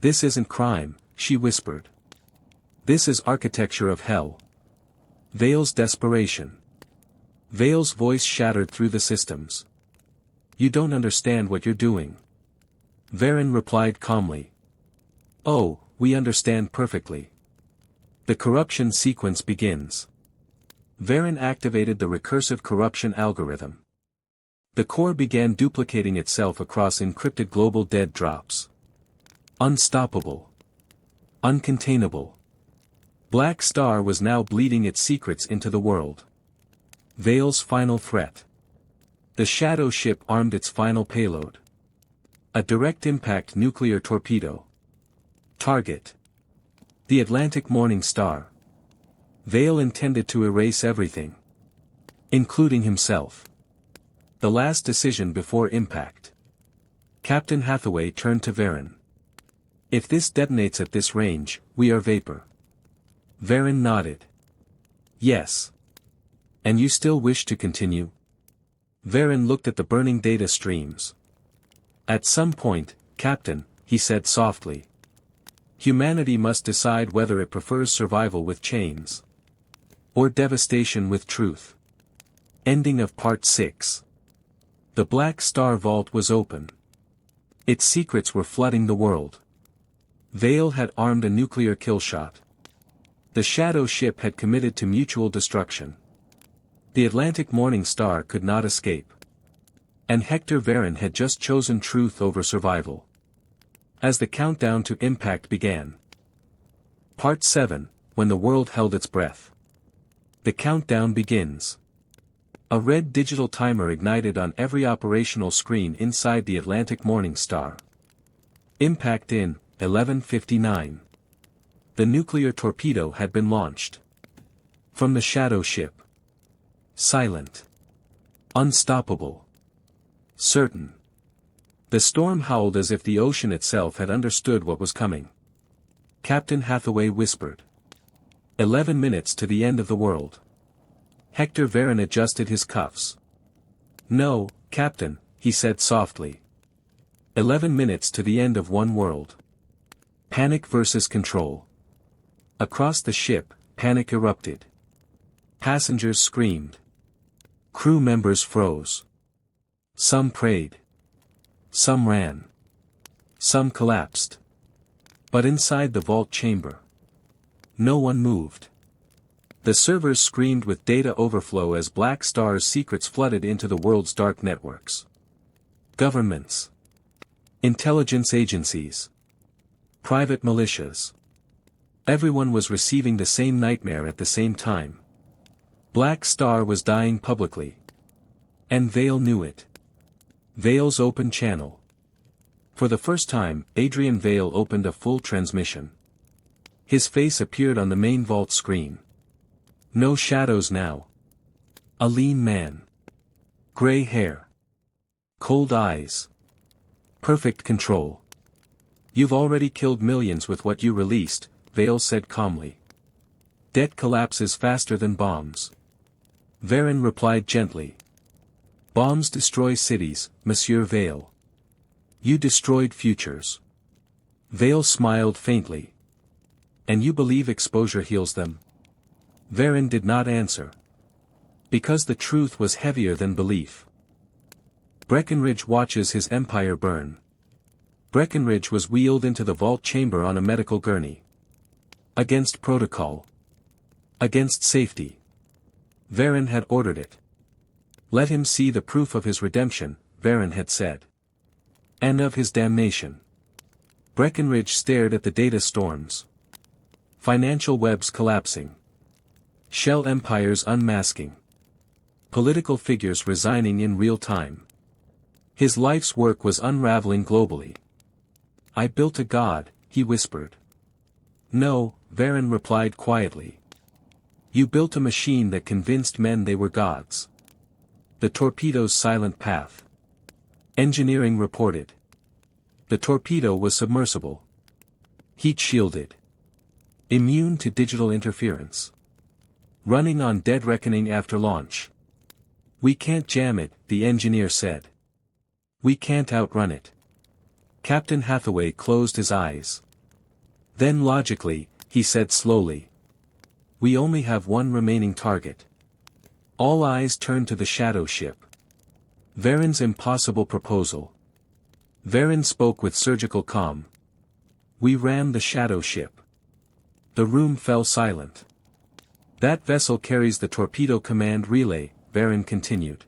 This isn't crime, she whispered. This is architecture of hell. Vale's desperation. Vale's voice shattered through the systems. You don't understand what you're doing. Varen replied calmly. Oh, we understand perfectly. The corruption sequence begins. Varen activated the recursive corruption algorithm. The core began duplicating itself across encrypted global dead drops. Unstoppable. Uncontainable. Black Star was now bleeding its secrets into the world. Vale's final threat. The shadow ship armed its final payload. A direct impact nuclear torpedo. Target. The Atlantic Morning Star. Vale intended to erase everything. Including himself. The last decision before impact. Captain Hathaway turned to Varen. If this detonates at this range, we are vapor. Varen nodded. Yes. And you still wish to continue? Varen looked at the burning data streams. At some point, Captain, he said softly. Humanity must decide whether it prefers survival with chains. Or devastation with truth. Ending of Part 6. The Black Star Vault was open. Its secrets were flooding the world. Vale had armed a nuclear killshot. The shadow ship had committed to mutual destruction. The Atlantic Morning Star could not escape. And Hector Varen had just chosen truth over survival. As the countdown to impact began. Part 7, when the world held its breath. The countdown begins. A red digital timer ignited on every operational screen inside the Atlantic Morning Star. Impact in 11:59. The nuclear torpedo had been launched. From the shadow ship. Silent. Unstoppable. Certain. The storm howled as if the ocean itself had understood what was coming. Captain Hathaway whispered. 11 minutes to the end of the world. Hector Varen adjusted his cuffs. No, Captain, he said softly. 11 minutes to the end of one world. Panic versus control. Across the ship, panic erupted. Passengers screamed. Crew members froze. Some prayed. Some ran. Some collapsed. But inside the vault chamber. No one moved. The servers screamed with data overflow as Black Star's secrets flooded into the world's dark networks. Governments. Intelligence agencies. Private militias. Everyone was receiving the same nightmare at the same time. Black Star was dying publicly. And Vale knew it. Vale's open channel. For the first time, Adrian Vale opened a full transmission. His face appeared on the main vault screen. No shadows now. A lean man. Gray hair. Cold eyes. Perfect control. You've already killed millions with what you released, Vale said calmly. Debt collapses faster than bombs. Varen replied gently. Bombs destroy cities, Monsieur Vale. You destroyed futures. Vale smiled faintly. And you believe exposure heals them? Varen did not answer. Because the truth was heavier than belief. Breckenridge watches his empire burn. Breckenridge was wheeled into the vault chamber on a medical gurney. Against protocol. Against safety. Varen had ordered it. Let him see the proof of his redemption, Varen had said. And of his damnation. Breckenridge stared at the data storms. Financial webs collapsing. Shell empires unmasking. Political figures resigning in real time. His life's work was unraveling globally. I built a god, he whispered. No, Varen replied quietly. You built a machine that convinced men they were gods. The torpedo's silent path. Engineering reported. The torpedo was submersible. Heat shielded. Immune to digital interference. Running on dead reckoning after launch. We can't jam it, the engineer said. We can't outrun it. Captain Hathaway closed his eyes. Then logically, he said slowly. We only have one remaining target. All eyes turned to the shadow ship. Varen's impossible proposal. Varen spoke with surgical calm. We ran the shadow ship. The room fell silent. That vessel carries the torpedo command relay, Varen continued.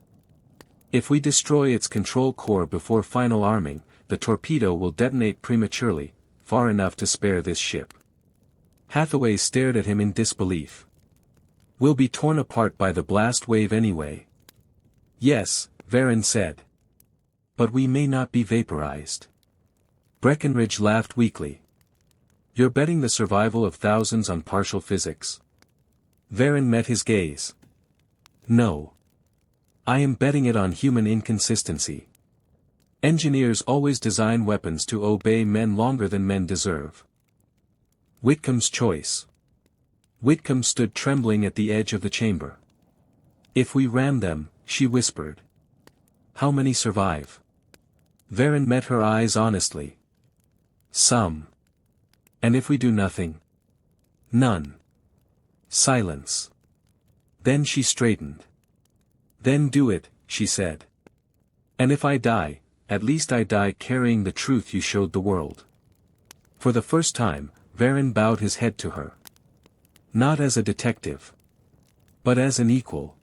If we destroy its control core before final arming, the torpedo will detonate prematurely, far enough to spare this ship. Hathaway stared at him in disbelief. We'll be torn apart by the blast wave anyway. Yes, Varen said. But we may not be vaporized. Breckenridge laughed weakly. You're betting the survival of thousands on partial physics? Varen met his gaze. No. I am betting it on human inconsistency. Engineers always design weapons to obey men longer than men deserve. Whitcomb's choice. Whitcomb stood trembling at the edge of the chamber. If we ram them, she whispered. How many survive? Varen met her eyes honestly. Some. And if we do nothing? None. Silence. Then she straightened. Then do it, she said. And if I die, at least I die carrying the truth you showed the world. For the first time, Varen bowed his head to her. Not as a detective. But as an equal.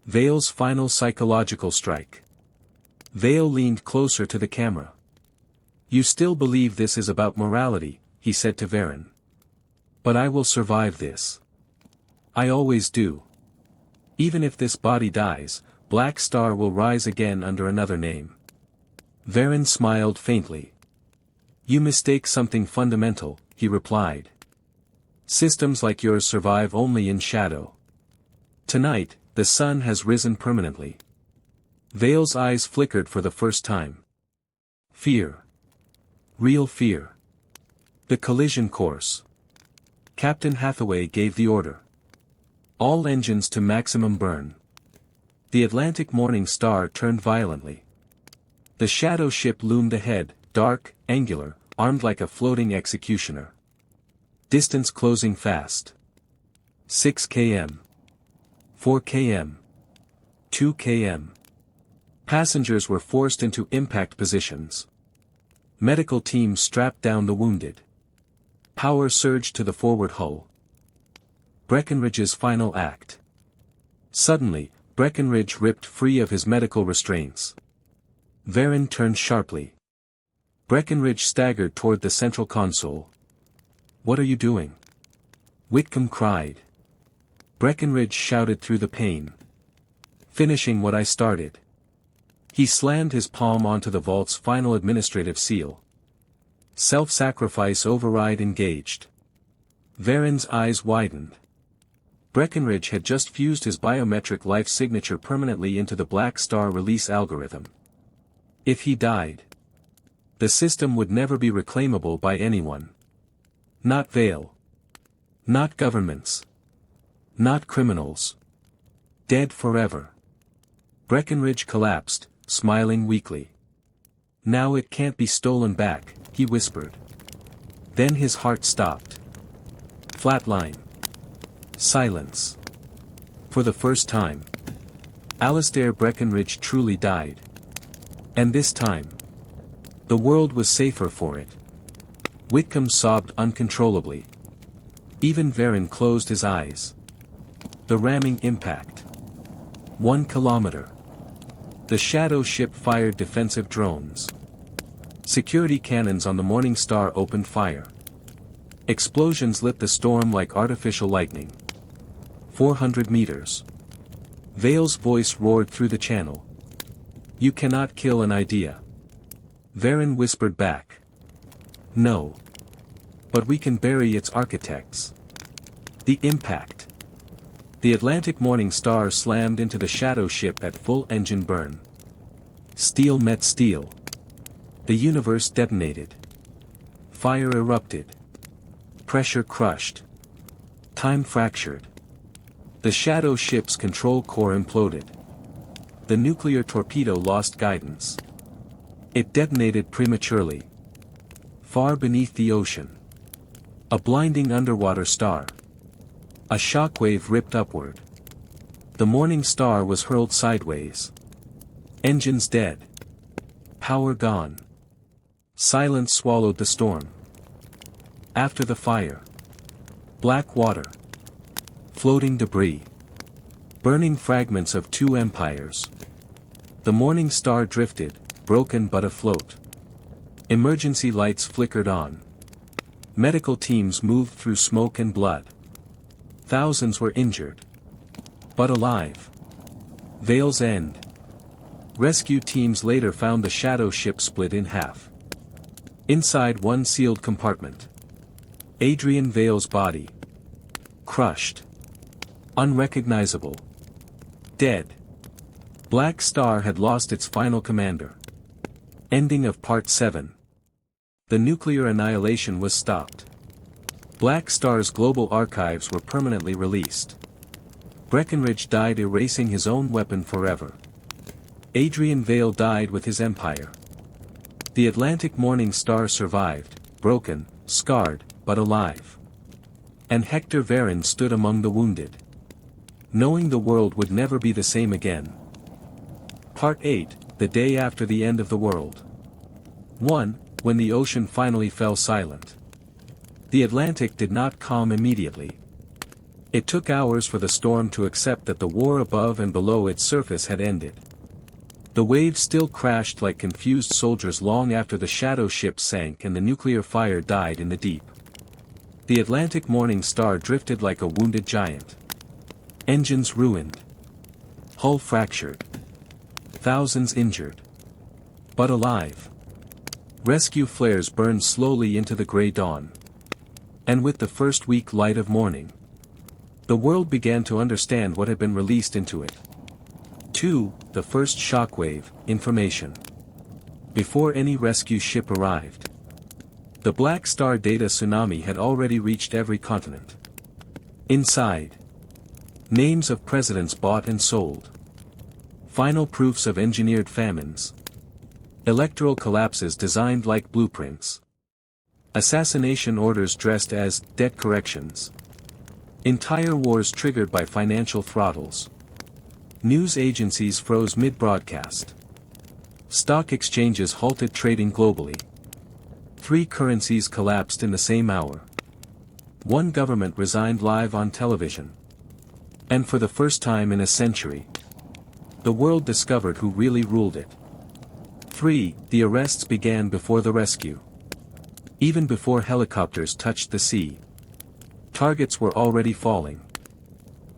Vale's final psychological strike. Vale leaned closer to the camera. You still believe this is about morality, he said to Varen. But I will survive this. I always do. Even if this body dies, Black Star will rise again under another name. Varen smiled faintly. You mistake something fundamental, he replied. Systems like yours survive only in shadow. Tonight, the sun has risen permanently. Vale's eyes flickered for the first time. Fear. Real fear. The collision course. Captain Hathaway gave the order. All engines to maximum burn. The Atlantic Morning Star turned violently. The shadow ship loomed ahead, dark, angular, armed like a floating executioner. Distance closing fast. 6 km. 4 km. 2 km. Passengers were forced into impact positions. Medical teams strapped down the wounded. Power surged to the forward hull. Breckenridge's final act. Suddenly, Breckenridge ripped free of his medical restraints. Varen turned sharply. Breckenridge staggered toward the central console. What are you doing? Whitcomb cried. Breckenridge shouted through the pain. Finishing what I started. He slammed his palm onto the vault's final administrative seal. Self-sacrifice override engaged. Varen's eyes widened. Breckenridge had just fused his biometric life signature permanently into the Black Star release algorithm. If he died, the system would never be reclaimable by anyone. Not Vale. Not governments. Not criminals. Dead forever. Breckenridge collapsed, smiling weakly. Now it can't be stolen back, he whispered. Then his heart stopped. Flatline. Silence. For the first time, Alistair Breckenridge truly died. And this time, the world was safer for it. Whitcomb sobbed uncontrollably. Even Varen closed his eyes. The ramming impact. 1 kilometer. The shadow ship fired defensive drones. Security cannons on the Morning Star opened fire. Explosions lit the storm like artificial lightning. 400 meters. Vale's voice roared through the channel. You cannot kill an idea. Varen whispered back. No. But we can bury its architects. The impact. The Atlantic Morning Star slammed into the shadow ship at full engine burn. Steel met steel. The universe detonated. Fire erupted. Pressure crushed. Time fractured. The shadow ship's control core imploded. The nuclear torpedo lost guidance. It detonated prematurely. Far beneath the ocean. A blinding underwater star. A shockwave ripped upward. The Morning Star was hurled sideways. Engines dead. Power gone. Silence swallowed the storm. After the fire. Black water. Floating debris. Burning fragments of 2 empires. The Morning Star drifted, broken but afloat. Emergency lights flickered on. Medical teams moved through smoke and blood. Thousands were injured. But alive. Vale's end. Rescue teams later found the shadow ship split in half. Inside one sealed compartment. Adrian Vale's body. Crushed. Unrecognizable. Dead. Black Star had lost its final commander. Ending of Part 7. The nuclear annihilation was stopped. Black Star's global archives were permanently released. Breckenridge died erasing his own weapon forever. Adrian Vale died with his empire. The Atlantic Morning Star survived, broken, scarred, but alive. And Hector Varron stood among the wounded. Knowing the world would never be the same again. Part 8, the day after the end of the world. 1. When the ocean finally fell silent. The Atlantic did not calm immediately. It took hours for the storm to accept that the war above and below its surface had ended. The waves still crashed like confused soldiers long after the shadow ship sank and the nuclear fire died in the deep. The Atlantic Morning Star drifted like a wounded giant. Engines ruined. Hull fractured. Thousands injured. But alive. Rescue flares burned slowly into the gray dawn. And with the first weak light of morning, the world began to understand what had been released into it. 2. The first shockwave, information. Before any rescue ship arrived, the Black Star data tsunami had already reached every continent. Inside, names of presidents bought and sold. Final proofs of engineered famines. Electoral collapses designed like blueprints. Assassination orders dressed as debt corrections. Entire wars triggered by financial throttles. News agencies froze mid-broadcast. Stock exchanges halted trading globally. 3 currencies collapsed in the same hour. 1 government resigned live on television. And for the first time in a century, the world discovered who really ruled it. 3. The arrests began before the rescue. Even before helicopters touched the sea. Targets were already falling.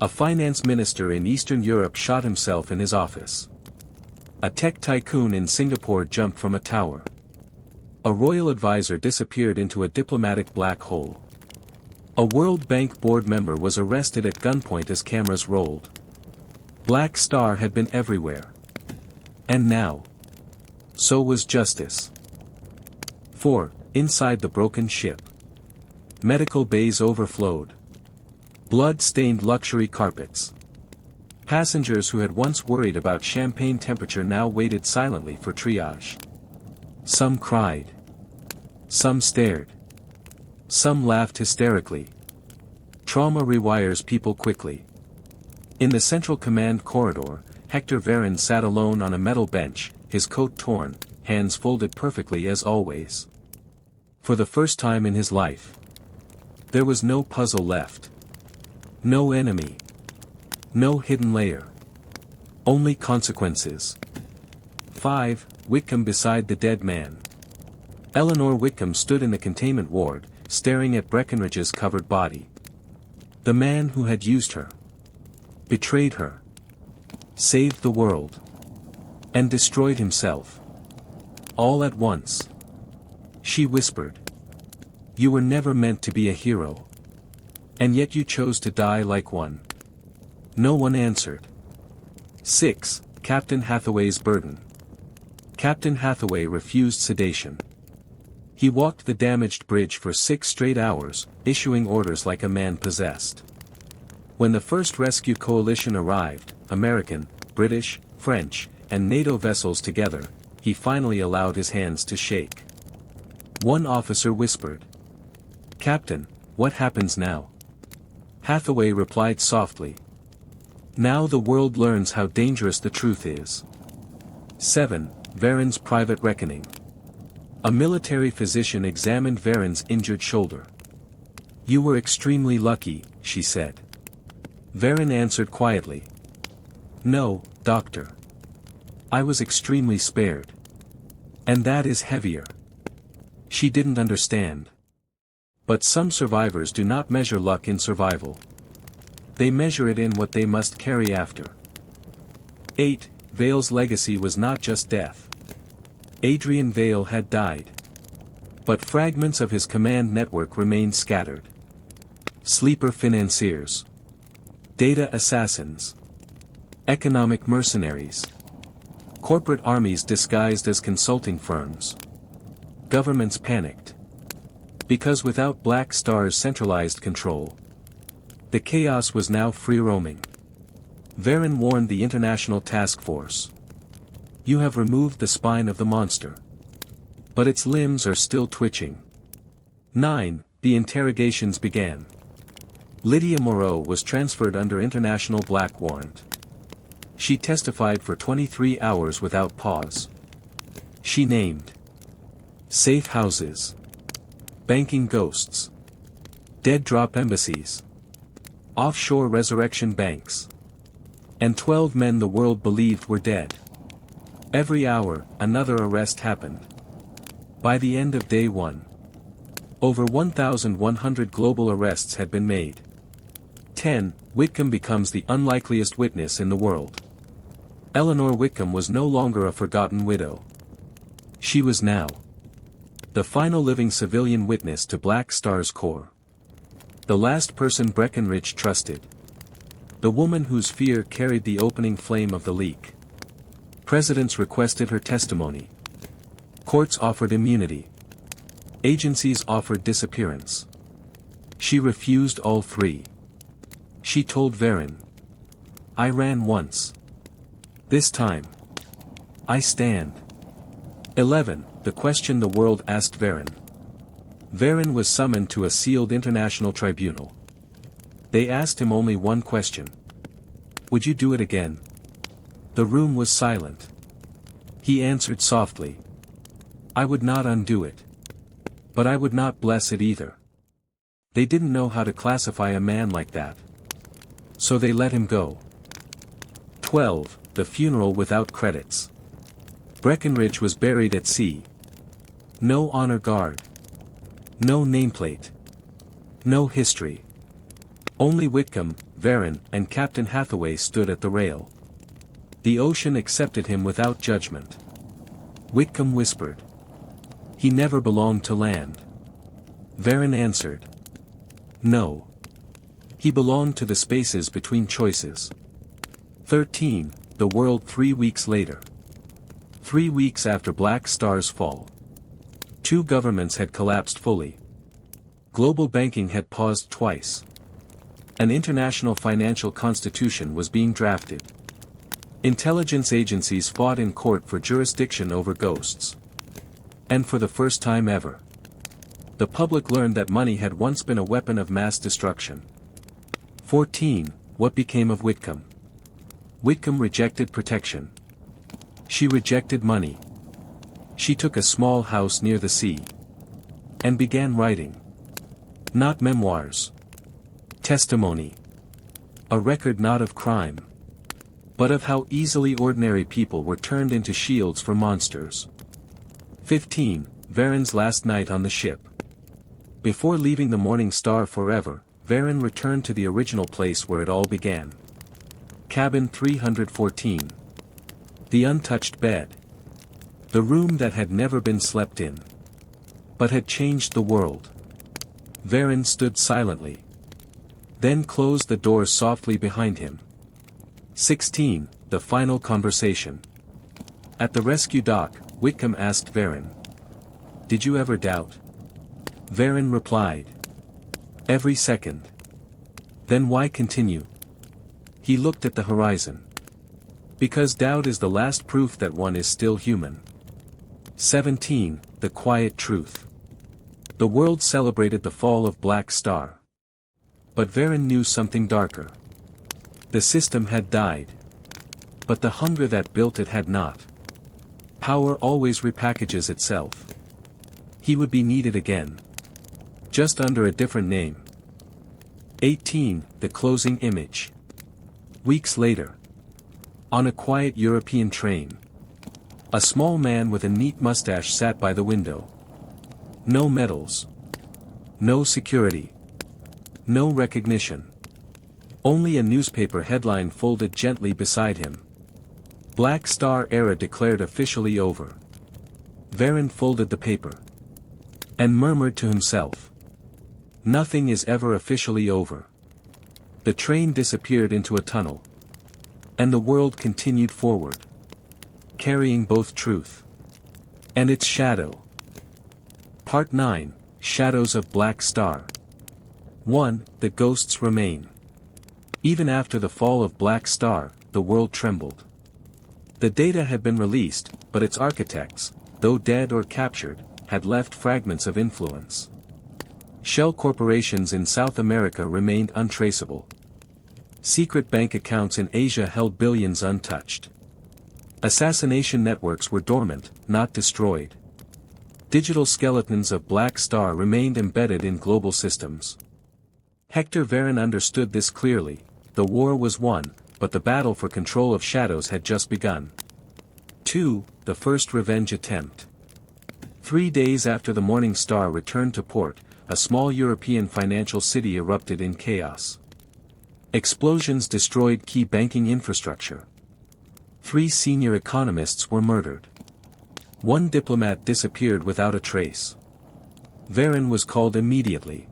A finance minister in Eastern Europe shot himself in his office. A tech tycoon in Singapore jumped from a tower. A royal advisor disappeared into a diplomatic black hole. A World Bank board member was arrested at gunpoint as cameras rolled. Black Star had been everywhere. And now, so was justice. 4. Inside the broken ship. Medical bays overflowed. Blood-stained luxury carpets. Passengers who had once worried about champagne temperature now waited silently for triage. Some cried. Some stared. Some laughed hysterically. Trauma rewires people quickly. In the central command corridor, Hector Varron sat alone on a metal bench, his coat torn, hands folded perfectly as always. For the first time in his life, there was no puzzle left. No enemy. No hidden layer. Only consequences. 5. Whitcomb beside the dead man. Eleanor Whitcomb stood in the containment ward, staring at Breckenridge's covered body. The man who had used her. Betrayed her. Saved the world. And destroyed himself. All at once. She whispered. You were never meant to be a hero. And yet you chose to die like one. No one answered. 6. Captain Hathaway's burden. Captain Hathaway refused sedation. He walked the damaged bridge for 6 straight hours, issuing orders like a man possessed. When the first rescue coalition arrived, American, British, French, and NATO vessels together, he finally allowed his hands to shake. One officer whispered. Captain, what happens now? Hathaway replied softly. Now the world learns how dangerous the truth is. 7. Varron's private reckoning. A military physician examined Varron's injured shoulder. You were extremely lucky, she said. Varron answered quietly. No, doctor. I was extremely spared. And that is heavier. She didn't understand. But some survivors do not measure luck in survival. They measure it in what they must carry after. 8. Vale's legacy was not just death. Adrian Vale had died. But fragments of his command network remained scattered. Sleeper financiers. Data assassins. Economic mercenaries. Corporate armies disguised as consulting firms. Governments panicked. Because without Black Star's centralized control, the chaos was now free roaming. Varen warned the International Task Force. You have removed the spine of the monster. But its limbs are still twitching. 9. The interrogations began. Lydia Moreau was transferred under international black warrant. She testified for 23 hours without pause. She named safe houses, banking ghosts, dead drop embassies, offshore resurrection banks, and 12 men the world believed were dead. Every hour, another arrest happened. By the end of day 1, over 1,100 global arrests had been made. 10. Whitcomb becomes the unlikeliest witness in the world. Eleanor Whitcomb was no longer a forgotten widow. She was now the final living civilian witness to Black Star's core. The last person Breckinridge trusted. The woman whose fear carried the opening flame of the leak. Presidents requested her testimony. Courts offered immunity. Agencies offered disappearance. She refused all three. She told Varen, "I ran once. This time, I stand." 11. The question the world asked Varen. Varen was summoned to a sealed international tribunal. They asked him only one question. Would you do it again? The room was silent. He answered softly. I would not undo it. But I would not bless it either. They didn't know how to classify a man like that. So they let him go. 12. The funeral without credits. Breckinridge was buried at sea. No honor guard. No nameplate. No history. Only Whitcomb, Varen, and Captain Hathaway stood at the rail. The ocean accepted him without judgment. Whitcomb whispered. He never belonged to land. Varen answered. No. He belonged to the spaces between choices. 13. The world 3 weeks later. 3 weeks after Black Star's fall. 2 governments had collapsed fully. Global banking had paused twice. An international financial constitution was being drafted. Intelligence agencies fought in court for jurisdiction over ghosts. And for the first time ever, the public learned that money had once been a weapon of mass destruction. 14. What became of Whitcomb? Whitcomb rejected protection. She rejected money. She took a small house near the sea. And began writing. Not memoirs. Testimony. A record not of crime. But of how easily ordinary people were turned into shields for monsters. 15. Varen's last night on the ship. Before leaving the Morning Star forever, Varen returned to the original place where it all began. Cabin 314. The untouched bed. The room that had never been slept in. But had changed the world. Varen stood silently. Then closed the doors softly behind him. 16. The final conversation. At the rescue dock, Whitcomb asked Varen. Did you ever doubt? Varen replied. Every second. Then why continue? He looked at the horizon. Because doubt is the last proof that one is still human. 17. The quiet truth. The world celebrated the fall of Black Star. But Varen knew something darker. The system had died. But the hunger that built it had not. Power always repackages itself. He would be needed again. Just under a different name. 18. The closing image. Weeks later. On a quiet European train. A small man with a neat mustache sat by the window. No medals. No security. No recognition. Only a newspaper headline folded gently beside him. Black Star era declared officially over. Varen folded the paper. and murmured to himself. Nothing is ever officially over. The train disappeared into a tunnel. And the world continued forward, carrying both truth and its shadow. Part 9, Shadows of Black Star. 1. The ghosts remain. Even after the fall of Black Star, the world trembled. The data had been released, but its architects, though dead or captured, had left fragments of influence. Shell corporations in South America remained untraceable. Secret bank accounts in Asia held billions untouched. Assassination networks were dormant, not destroyed. Digital skeletons of Black Star remained embedded in global systems. Hector Varron understood this clearly. The war was won, but the battle for control of shadows had just begun. 2. The first revenge attempt. 3 days after the Morning Star returned to port, a small European financial city erupted in chaos. Explosions destroyed key banking infrastructure. 3 senior economists were murdered. 1 diplomat disappeared without a trace. Varron was called immediately.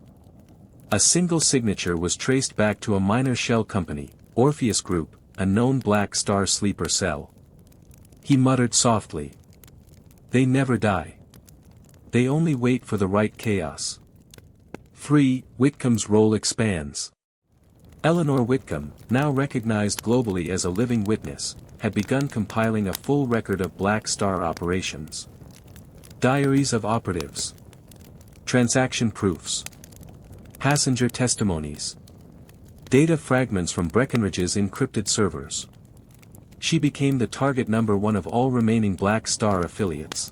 A single signature was traced back to a minor shell company, Orpheus Group, a known Black Star sleeper cell. He muttered softly. They never die. They only wait for the right chaos. 3. Whitcomb's role expands. Eleanor Whitcomb, now recognized globally as a living witness, had begun compiling a full record of Black Star operations. Diaries of operatives. Transaction proofs. Passenger testimonies. Data fragments from Breckenridge's encrypted servers. She became the target number 1 of all remaining Black Star affiliates.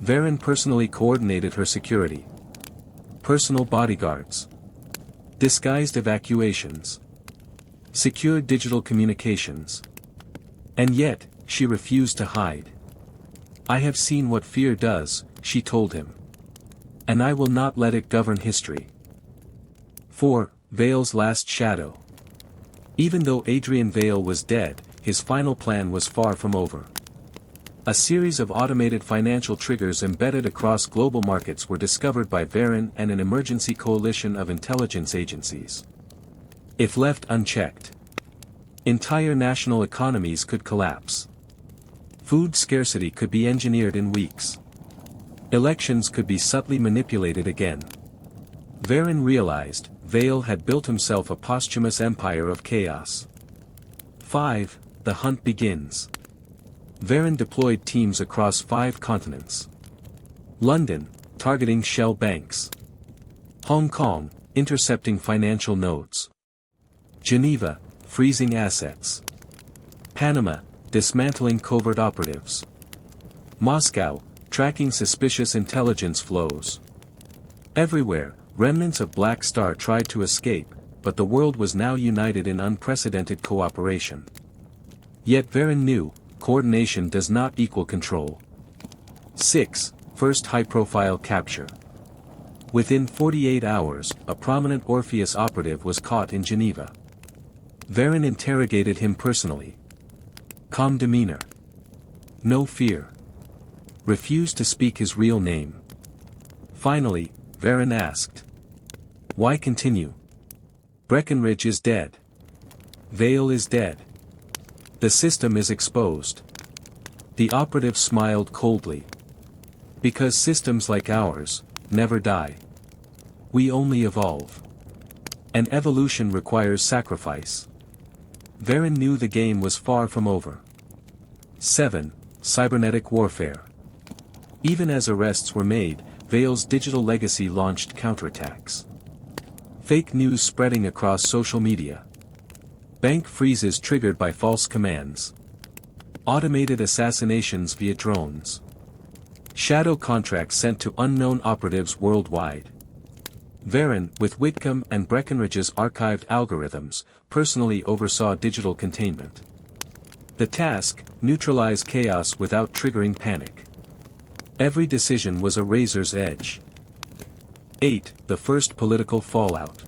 Varron personally coordinated her security. Personal bodyguards. Disguised evacuations. Secure digital communications. And yet, she refused to hide. I have seen what fear does, she told him. And I will not let it govern history. 4. Vale's last shadow. Even though Adrian Vale was dead, his final plan was far from over. A series of automated financial triggers embedded across global markets were discovered by Varron and an emergency coalition of intelligence agencies. If left unchecked, entire national economies could collapse. Food scarcity could be engineered in weeks. Elections could be subtly manipulated again. Varron realized, Vale had built himself a posthumous empire of chaos. 5. The hunt begins. Varron deployed teams across 5 continents. London, targeting shell banks. Hong Kong, intercepting financial nodes. Geneva, freezing assets. Panama, dismantling covert operatives. Moscow, tracking suspicious intelligence flows. Everywhere, remnants of Black Star tried to escape, but the world was now united in unprecedented cooperation. Yet Varron knew, coordination does not equal control. 6. First high-profile capture. Within 48 hours, a prominent Orpheus operative was caught in Geneva. Varron interrogated him personally. Calm demeanor. No fear. Refused to speak his real name. Finally, Varron asked. Why continue? Breckenridge is dead. Vale is dead. The system is exposed. The operative smiled coldly. Because systems like ours never die. We only evolve. And evolution requires sacrifice. Varron knew the game was far from over. 7. Cybernetic warfare. Even as arrests were made, Vale's digital legacy launched counterattacks. Fake news spreading across social media. Bank freezes triggered by false commands. Automated assassinations via drones. Shadow contracts sent to unknown operatives worldwide. Varron, with Whitcomb and Breckenridge's archived algorithms, personally oversaw digital containment. The task, neutralize chaos without triggering panic. Every decision was a razor's edge. 8. The first political fallout.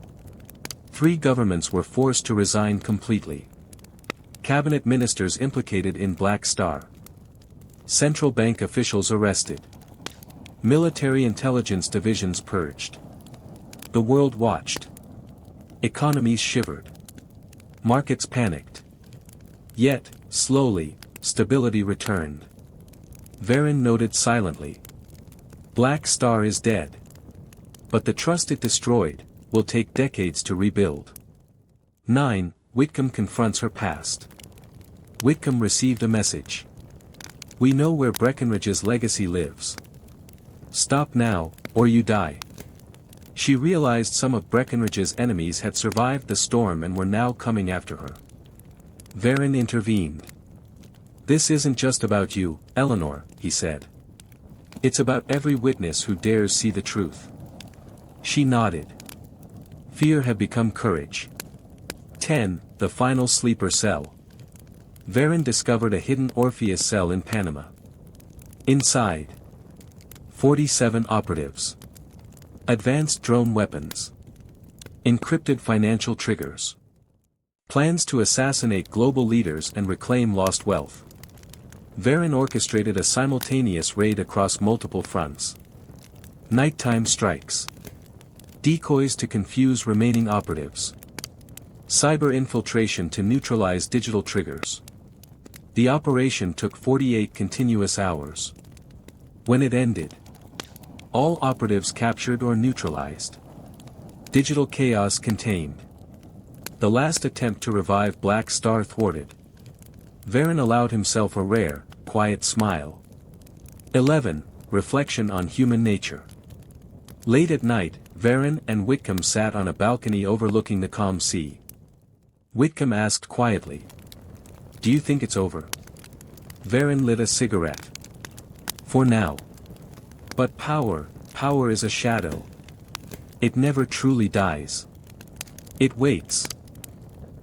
3 governments were forced to resign completely. Cabinet ministers implicated in Black Star. Central bank officials arrested. Military intelligence divisions purged. The world watched. Economies shivered. Markets panicked. Yet, slowly, stability returned. Varin noted silently. Black Star is dead. But the trust it destroyed will take decades to rebuild. 9. Whitcomb confronts her past. Whitcomb received a message. We know where Breckenridge's legacy lives. Stop now, or you die. She realized some of Breckenridge's enemies had survived the storm and were now coming after her. Varin intervened. This isn't just about you, Eleanor, he said. It's about every witness who dares see the truth. She nodded. Fear had become courage. 10. The final sleeper cell. Varin discovered a hidden Orpheus cell in Panama. Inside, 47 operatives. Advanced drone weapons. Encrypted financial triggers. Plans to assassinate global leaders and reclaim lost wealth. Varin orchestrated a simultaneous raid across multiple fronts. Nighttime strikes. Decoys to confuse remaining operatives. Cyber infiltration to neutralize digital triggers. The operation took 48 continuous hours. When it ended, all operatives captured or neutralized. Digital chaos contained. The last attempt to revive Black Star thwarted. Varin allowed himself a rare, quiet smile. 11. Reflection on human nature. Late at night, Varin and Whitcomb sat on a balcony overlooking the calm sea. Whitcomb asked quietly. Do you think it's over? Varin lit a cigarette. For now. But power is a shadow. It never truly dies. It waits.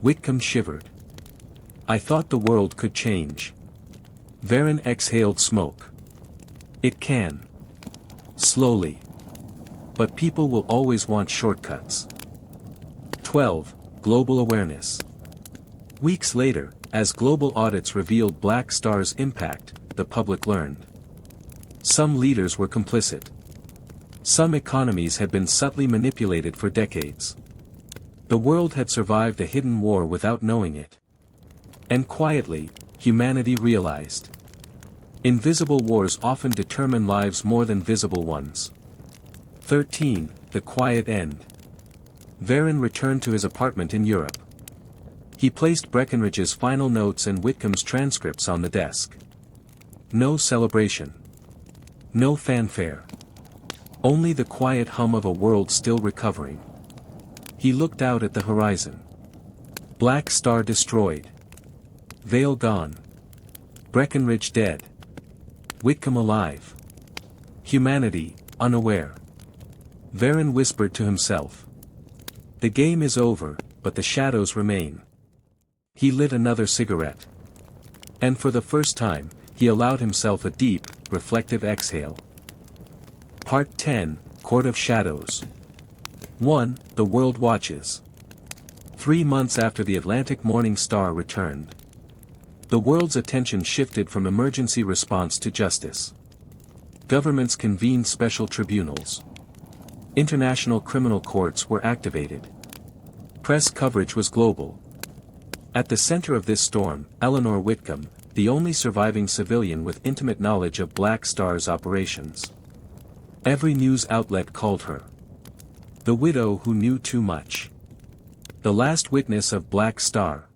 Whitcomb shivered. I thought the world could change. Varin exhaled smoke. It can. Slowly. But people will always want shortcuts. 12. Global awareness. Weeks later, as global audits revealed Black Star's impact, the public learned. Some leaders were complicit. Some economies had been subtly manipulated for decades. The world had survived a hidden war without knowing it. And quietly, humanity realized. Invisible wars often determine lives more than visible ones. 13. The quiet end. Varin returned to his apartment in Europe. He placed Breckenridge's final notes and Whitcomb's transcripts on the desk. No celebration. No fanfare. Only the quiet hum of a world still recovering. He looked out at the horizon. Black Star destroyed. Vale gone. Breckenridge dead. Whitcomb alive. Humanity, unaware. Varin whispered to himself. The game is over, but the shadows remain. He lit another cigarette. And for the first time, he allowed himself a deep, reflective exhale. Part 10, Court of Shadows. 1. The World Watches. 3 months after the Atlantic Morning Star returned. The world's attention shifted from emergency response to justice. Governments convened special tribunals. International criminal courts were activated. Press coverage was global. At the center of this storm, Eleanor Whitcomb, the only surviving civilian with intimate knowledge of Black Star's operations. Every news outlet called her the widow who knew too much. The last witness of Black Star.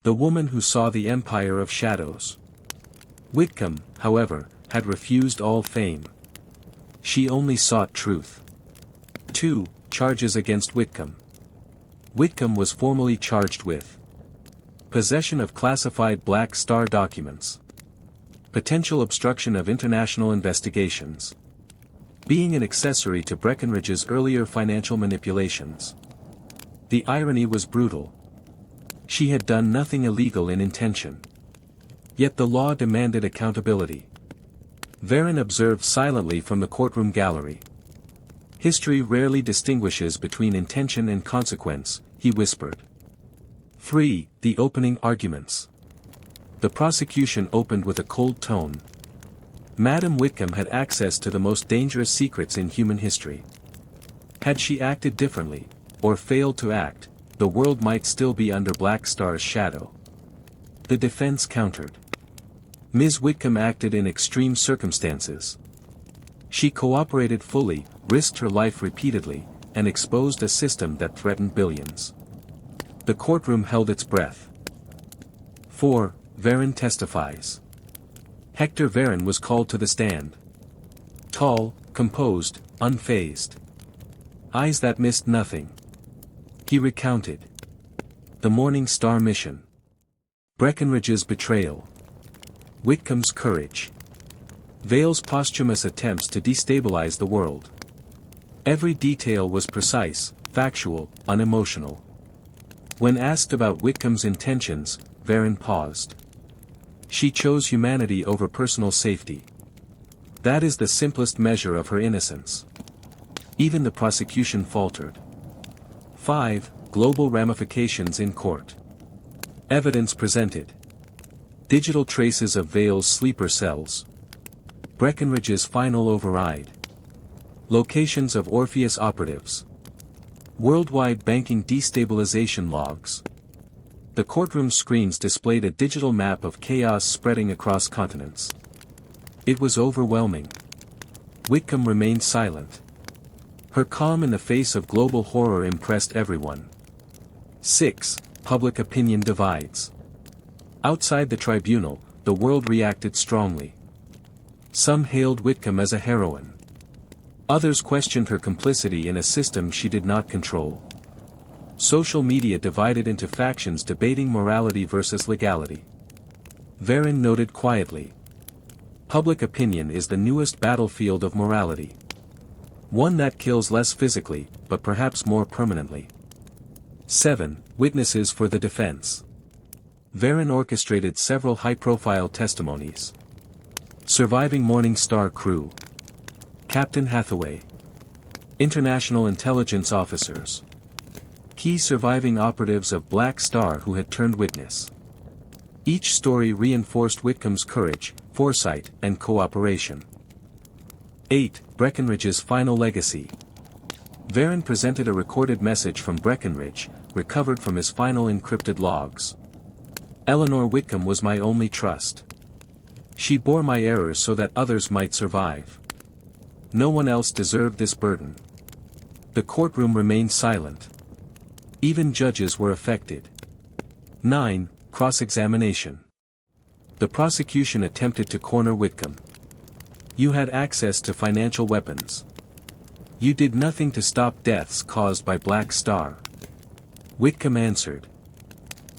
The woman who saw the empire of shadows. Whitcomb, however, had refused all fame. She only sought truth. 2. Charges against Whitcomb. Whitcomb was formally charged with possession of classified Black Star documents. Potential obstruction of international investigations. Being an accessory to Breckenridge's earlier financial manipulations. The irony was brutal. She had done nothing illegal in intention. Yet the law demanded accountability. Varin observed silently from the courtroom gallery. History rarely distinguishes between intention and consequence, he whispered. 3. The opening arguments. The prosecution opened with a cold tone. Madame Whitcomb had access to the most dangerous secrets in human history. Had she acted differently, or failed to act, the world might still be under Black Star's shadow. The defense countered. Ms. Whitcomb acted in extreme circumstances. She cooperated fully, risked her life repeatedly, and exposed a system that threatened billions. The courtroom held its breath. 4. Varon testifies. Hector Varon was called to the stand. Tall, composed, unfazed. Eyes that missed nothing. He recounted. The Morning Star mission. Breckinridge's betrayal. Whitcomb's courage. Vale's posthumous attempts to destabilize the world. Every detail was precise, factual, unemotional. When asked about Whitcomb's intentions, Varon paused. She chose humanity over personal safety. That is the simplest measure of her innocence. Even the prosecution faltered. 5. Global ramifications in court. Evidence presented. Digital traces of Vale's sleeper cells. Breckinridge's final override. Locations of Orpheus operatives. Worldwide banking destabilization logs. The courtroom screens displayed a digital map of chaos spreading across continents. It was overwhelming. Whitcomb remained silent. Her calm in the face of global horror impressed everyone. 6. Public opinion divides. Outside the tribunal, the world reacted strongly. Some hailed Whitcomb as a heroine. Others questioned her complicity in a system she did not control. Social media divided into factions debating morality versus legality. Varon noted quietly. Public opinion is the newest battlefield of morality. One that kills less physically, but perhaps more permanently. 7. Witnesses for the defense. Varon orchestrated several high-profile testimonies. Surviving Morning Star crew. Captain Hathaway. International intelligence officers. Key surviving operatives of Black Star who had turned witness. Each story reinforced Whitcomb's courage, foresight, and cooperation. 8. Breckinridge's final legacy. Varon presented a recorded message from Breckinridge, recovered from his final encrypted logs. Eleanor Whitcomb was my only trust. She bore my errors so that others might survive. No one else deserved this burden. The courtroom remained silent. Even judges were affected. 9. Cross-examination. The prosecution attempted to corner Whitcomb. You had access to financial weapons. You did nothing to stop deaths caused by Black Star. Whitcomb answered.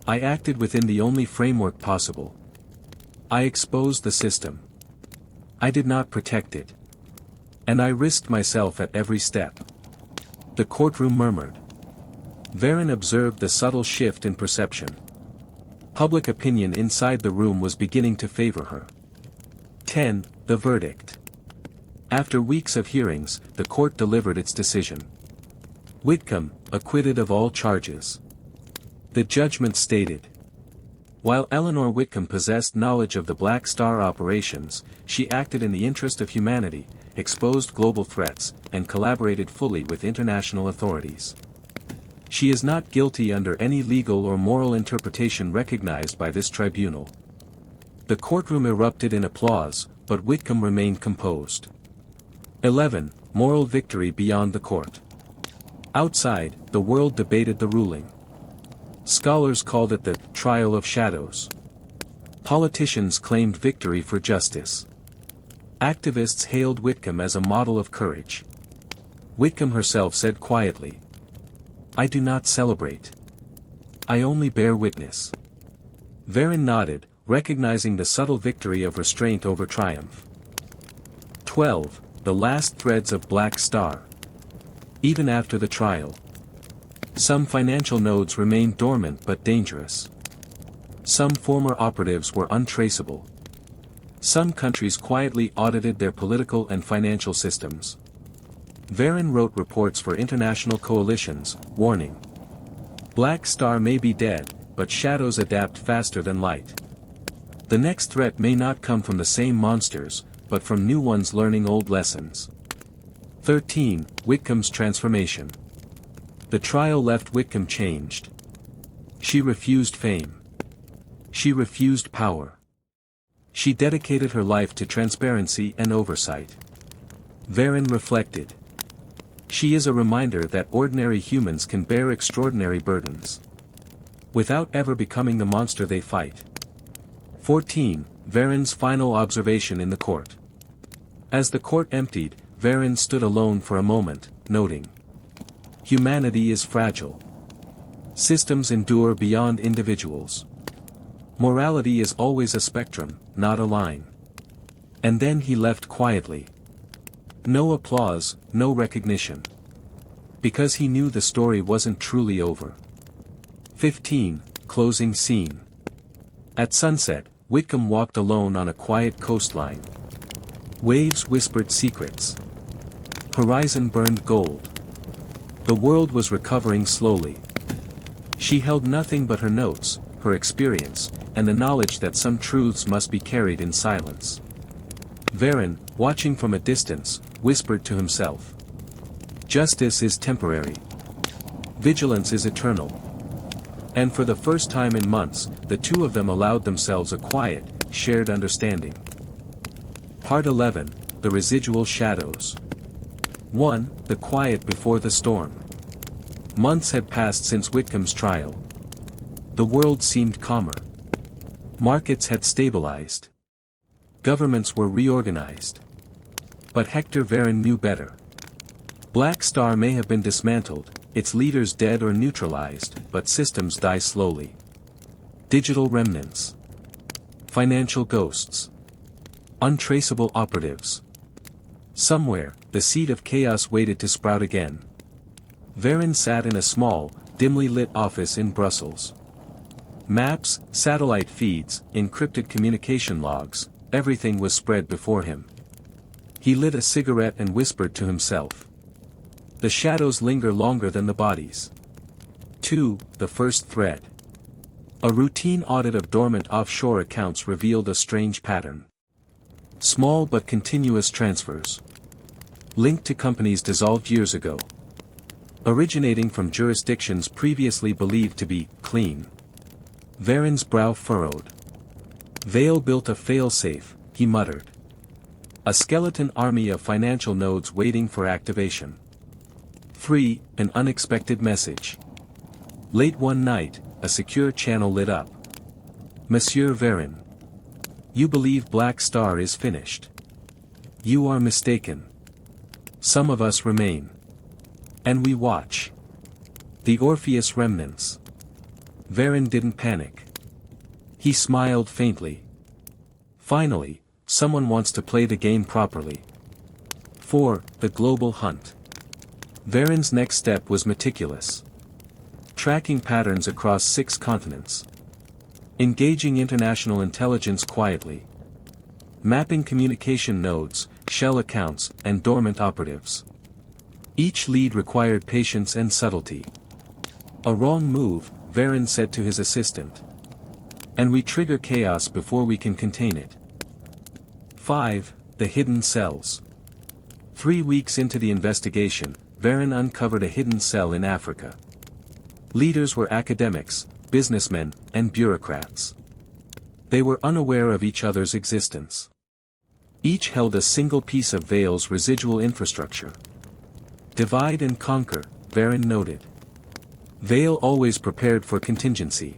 I acted within the only framework possible. I exposed the system. I did not protect it. And I risked myself at every step. The courtroom murmured. Varon observed the subtle shift in perception. Public opinion inside the room was beginning to favor her. 10. The verdict. After weeks of hearings, the court delivered its decision. Whitcomb, acquitted of all charges. The judgment stated. While Eleanor Whitcomb possessed knowledge of the Black Star operations, she acted in the interest of humanity, exposed global threats, and collaborated fully with international authorities. She is not guilty under any legal or moral interpretation recognized by this tribunal. The courtroom erupted in applause, but Whitcomb remained composed. 11. Moral victory beyond the court. Outside, the world debated the ruling. Scholars called it the trial of shadows. Politicians claimed victory for justice. Activists hailed Whitcomb as a model of courage. Whitcomb herself said quietly, I do not celebrate. I only bear witness. Varon nodded, recognizing the subtle victory of restraint over triumph. 12. The last threads of Black Star. Even after the trial. Some financial nodes remained dormant but dangerous. Some former operatives were untraceable. Some countries quietly audited their political and financial systems. Varon wrote reports for international coalitions, warning. Black Star may be dead, but shadows adapt faster than light. The next threat may not come from the same monsters, but from new ones learning old lessons. 13. Whitcomb's transformation. The trial left Whitcomb changed. She refused fame. She refused power. She dedicated her life to transparency and oversight. Varon reflected. She is a reminder that ordinary humans can bear extraordinary burdens, without ever becoming the monster they fight. 14. Varon's final observation in the court. As the court emptied, Varon stood alone for a moment, noting, "Humanity is fragile. Systems endure beyond individuals. Morality is always a spectrum, not a line." And then he left quietly. No applause, no recognition. Because he knew the story wasn't truly over. 15. Closing scene. At sunset, Whitcomb walked alone on a quiet coastline. Waves whispered secrets. Horizon burned gold. The world was recovering slowly. She held nothing but her notes, her experience, and the knowledge that some truths must be carried in silence. Varon, watching from a distance, whispered to himself. Justice is temporary. Vigilance is eternal. And for the first time in months, the two of them allowed themselves a quiet, shared understanding. Part 11, The Residual Shadows. 1. The quiet before the storm. Months had passed since Whitcomb's trial. The world seemed calmer. Markets had stabilized. Governments were reorganized. But Hector Varon knew better. Black Star may have been dismantled, its leaders dead or neutralized, but systems die slowly. Digital remnants. Financial ghosts. Untraceable operatives. Somewhere, the seed of chaos waited to sprout again. Varon sat in a small, dimly lit office in Brussels. Maps, satellite feeds, encrypted communication logs, everything was spread before him. He lit a cigarette and whispered to himself. The shadows linger longer than the bodies. 2. The first thread. A routine audit of dormant offshore accounts revealed a strange pattern. Small but continuous transfers. Linked to companies dissolved years ago. Originating from jurisdictions previously believed to be clean. Varon's brow furrowed. Vale built a fail-safe, he muttered. A skeleton army of financial nodes waiting for activation. 3. An unexpected message. Late one night, a secure channel lit up. Monsieur Varon. You believe Black Star is finished. You are mistaken. Some of us remain. And we watch. The Orpheus remnants. Varon didn't panic. He smiled faintly. Finally, someone wants to play the game properly. 4. The global hunt. Varon's next step was meticulous. Tracking patterns across 6 continents. Engaging international intelligence quietly. Mapping communication nodes, shell accounts, and dormant operatives. Each lead required patience and subtlety. A wrong move, Varon said to his assistant. And we trigger chaos before we can contain it. 5. The hidden cells. 3 weeks into the investigation, Varon uncovered a hidden cell in Africa. Leaders were academics, businessmen, and bureaucrats. They were unaware of each other's existence. Each held a single piece of Vale's residual infrastructure. Divide and conquer, Varon noted. Vale always prepared for contingency.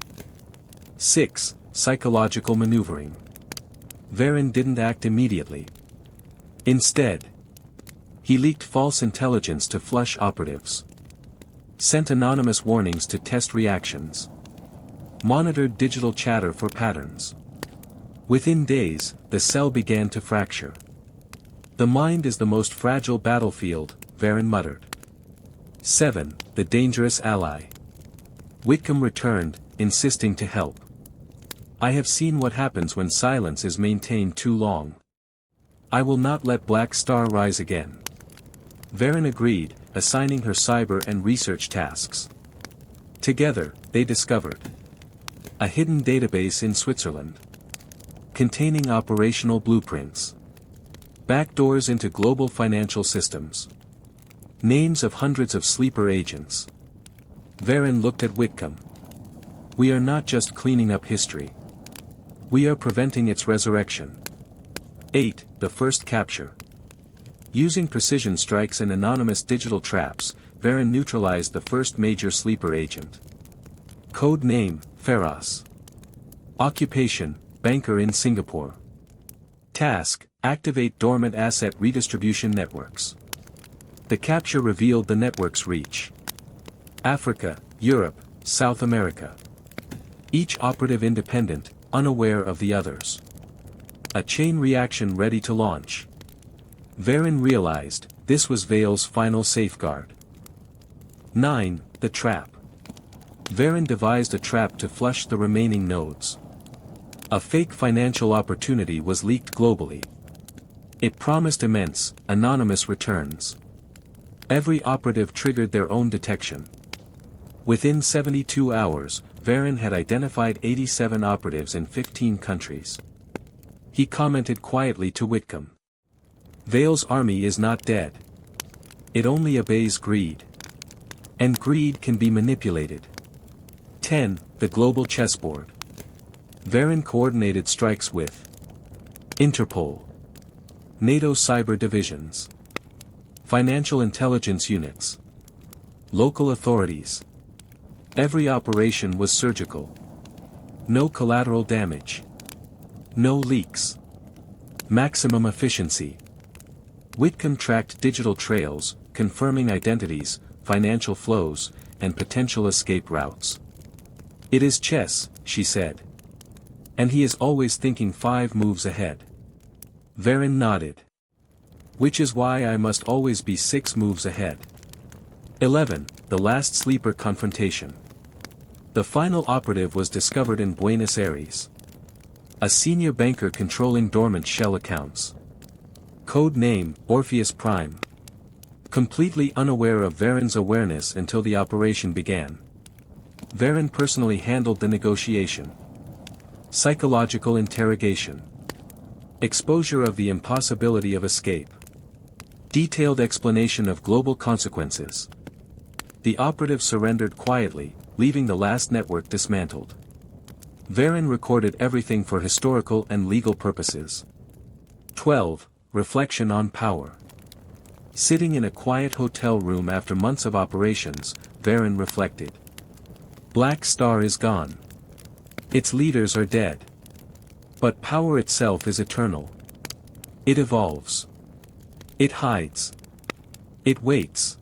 6. Psychological maneuvering. Varon didn't act immediately. Instead, he leaked false intelligence to flush operatives. Sent anonymous warnings to test reactions. Monitored digital chatter for patterns. Within days, the cell began to fracture. The mind is the most fragile battlefield, Varon muttered. 7. The dangerous ally. Whitcomb returned, insisting to help. I have seen what happens when silence is maintained too long. I will not let Black Star rise again. Varon agreed, assigning her cyber and research tasks. Together, they discovered a hidden database in Switzerland, containing operational blueprints. Backdoors into global financial systems. Names of hundreds of sleeper agents. Varen looked at Whitcomb. We are not just cleaning up history. We are preventing its resurrection. 8. The first capture. Using precision strikes and anonymous digital traps, Varen neutralized the first major sleeper agent. Code name, Pharos. Occupation, banker in Singapore. Task, activate dormant asset redistribution networks. The capture revealed the network's reach. Africa, Europe, South America. Each operative independent, unaware of the others. A chain reaction ready to launch. Varen realized, this was Vale's final safeguard. 9. The trap. Varen devised a trap to flush the remaining nodes. A fake financial opportunity was leaked globally. It promised immense, anonymous returns. Every operative triggered their own detection. Within 72 hours, Varen had identified 87 operatives in 15 countries. He commented quietly to Whitcomb. Vale's army is not dead. It only obeys greed. And greed can be manipulated. 10. The global chessboard. Varen coordinated strikes with Interpol, NATO cyber divisions, financial intelligence units, local authorities. Every operation was surgical. No collateral damage. No leaks. Maximum efficiency. Whitcomb tracked digital trails, confirming identities, financial flows, and potential escape routes. It is chess, she said. And he is always thinking 5 moves ahead. Varen nodded. Which is why I must always be 6 moves ahead. 11. The last sleeper confrontation. The final operative was discovered in Buenos Aires. A senior banker controlling dormant shell accounts. Code name, Orpheus Prime. Completely unaware of Varen's awareness until the operation began. Varen personally handled the negotiation. Psychological interrogation. Exposure of the impossibility of escape. Detailed explanation of global consequences. The operative surrendered quietly, leaving the last network dismantled. Varen recorded everything for historical and legal purposes. 12. Reflection on power. Sitting in a quiet hotel room after months of operations, Varen reflected. Black Star is gone. Its leaders are dead. But power itself is eternal. It evolves. It hides. It waits.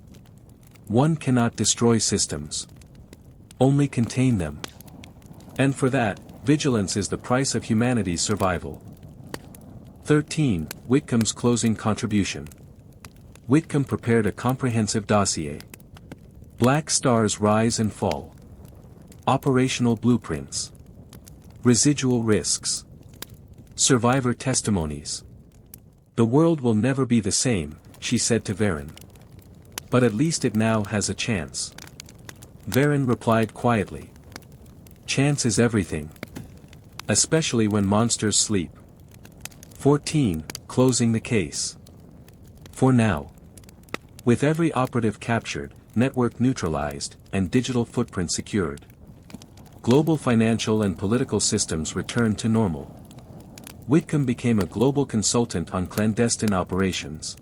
One cannot destroy systems. Only contain them. And for that, vigilance is the price of humanity's survival. 13. Whitcomb's closing contribution. Whitcomb prepared a comprehensive dossier. Black Star's rise and fall. Operational blueprints. Residual risks. Survivor testimonies. The world will never be the same, she said to Varen. But at least it now has a chance. Varen replied quietly. Chance is everything. Especially when monsters sleep. 14. Closing the case. For now. With every operative captured, network neutralized, and digital footprint secured. Global financial and political systems returned to normal. Whitcomb became a global consultant on clandestine operations.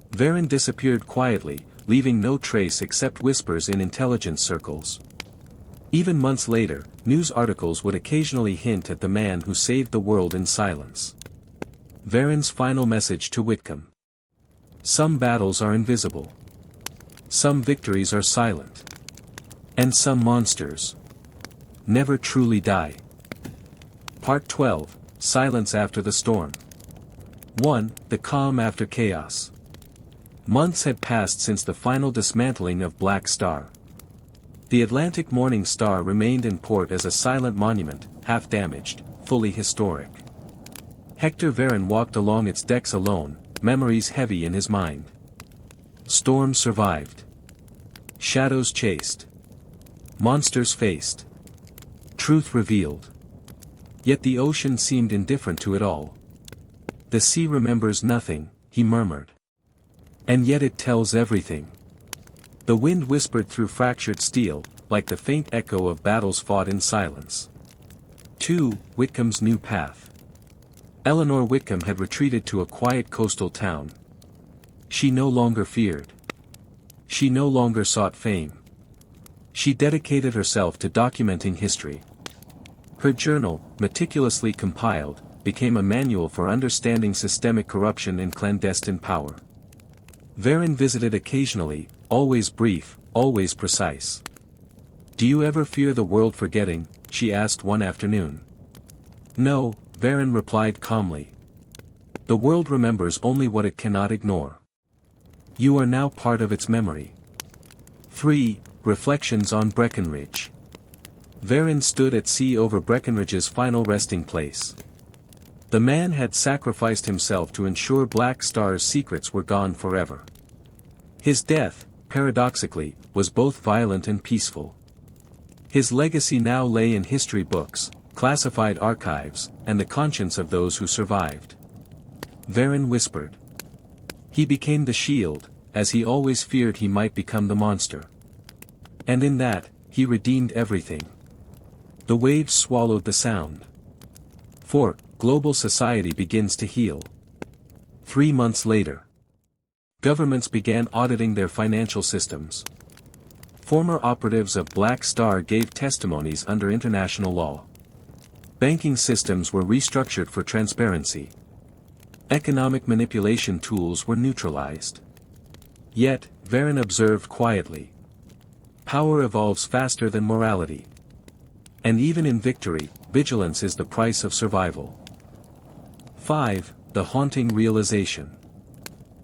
Varen disappeared quietly, leaving no trace except whispers in intelligence circles. Even months later, news articles would occasionally hint at the man who saved the world in silence. Varen's final message to Whitcomb. Some battles are invisible. Some victories are silent. And some monsters never truly die. Part 12, Silence After the Storm. 1. The Calm After Chaos. Months had passed since the final dismantling of Black Star. The Atlantic Morning Star remained in port as a silent monument, half damaged, fully historic. Hector Varen walked along its decks alone, memories heavy in his mind. Storms survived. Shadows chased. Monsters faced. Truth revealed. Yet the ocean seemed indifferent to it all. The sea remembers nothing, he murmured. And yet it tells everything. The wind whispered through fractured steel, like the faint echo of battles fought in silence. 2. Whitcomb's new path. Eleanor Whitcomb had retreated to a quiet coastal town. She no longer feared. She no longer sought fame. She dedicated herself to documenting history. Her journal, meticulously compiled, became a manual for understanding systemic corruption and clandestine power. Varen visited occasionally, always brief, always precise. "Do you ever fear the world forgetting?" she asked one afternoon. "No," Varen replied calmly. "The world remembers only what it cannot ignore. You are now part of its memory." 3. Reflections on Breckenridge. Varen stood at sea over Breckenridge's final resting place. The man had sacrificed himself to ensure Black Star's secrets were gone forever. His death, paradoxically, was both violent and peaceful. His legacy now lay in history books, classified archives, and the conscience of those who survived. Varen whispered. He became the shield, as he always feared he might become the monster. And in that, he redeemed everything. The waves swallowed the sound. 4. Global society begins to heal. 3 months later. Governments began auditing their financial systems. Former operatives of Black Star gave testimonies under international law. Banking systems were restructured for transparency. Economic manipulation tools were neutralized. Yet, Varen observed quietly. Power evolves faster than morality. And even in victory, vigilance is the price of survival. 5. The haunting realization.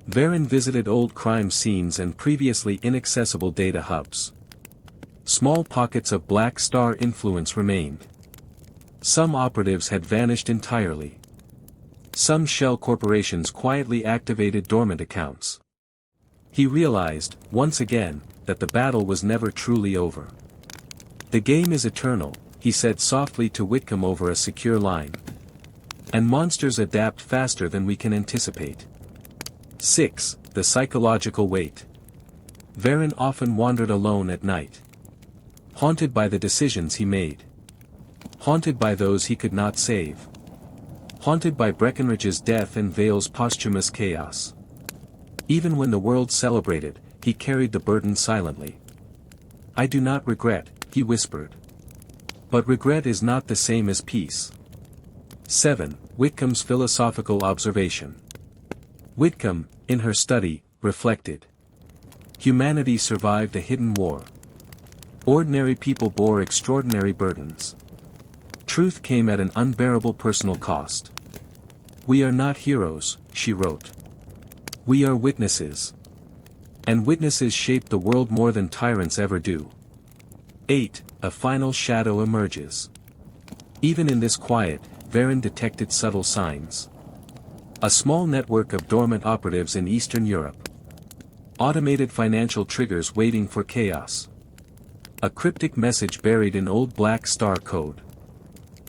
Varen visited old crime scenes and previously inaccessible data hubs. Small pockets of Black Star influence remained. Some operatives had vanished entirely. Some shell corporations quietly activated dormant accounts. He realized, once again, that the battle was never truly over. "The game is eternal," he said softly to Whitcomb over a secure line. "And monsters adapt faster than we can anticipate." 6. The psychological weight. Varen often wandered alone at night. Haunted by the decisions he made. Haunted by those he could not save. Haunted by Breckenridge's death and Vale's posthumous chaos. Even when the world celebrated, he carried the burden silently. "I do not regret," he whispered. But regret is not the same as peace. 7. Whitcomb's philosophical observation. Whitcomb, in her study, reflected. Humanity survived a hidden war. Ordinary people bore extraordinary burdens. Truth came at an unbearable personal cost. "We are not heroes," she wrote. "We are witnesses. And witnesses shape the world more than tyrants ever do." 8. A final shadow emerges. Even in this quiet, Varen detected subtle signs. A small network of dormant operatives in Eastern Europe. Automated financial triggers waiting for chaos. A cryptic message buried in old Black Star code.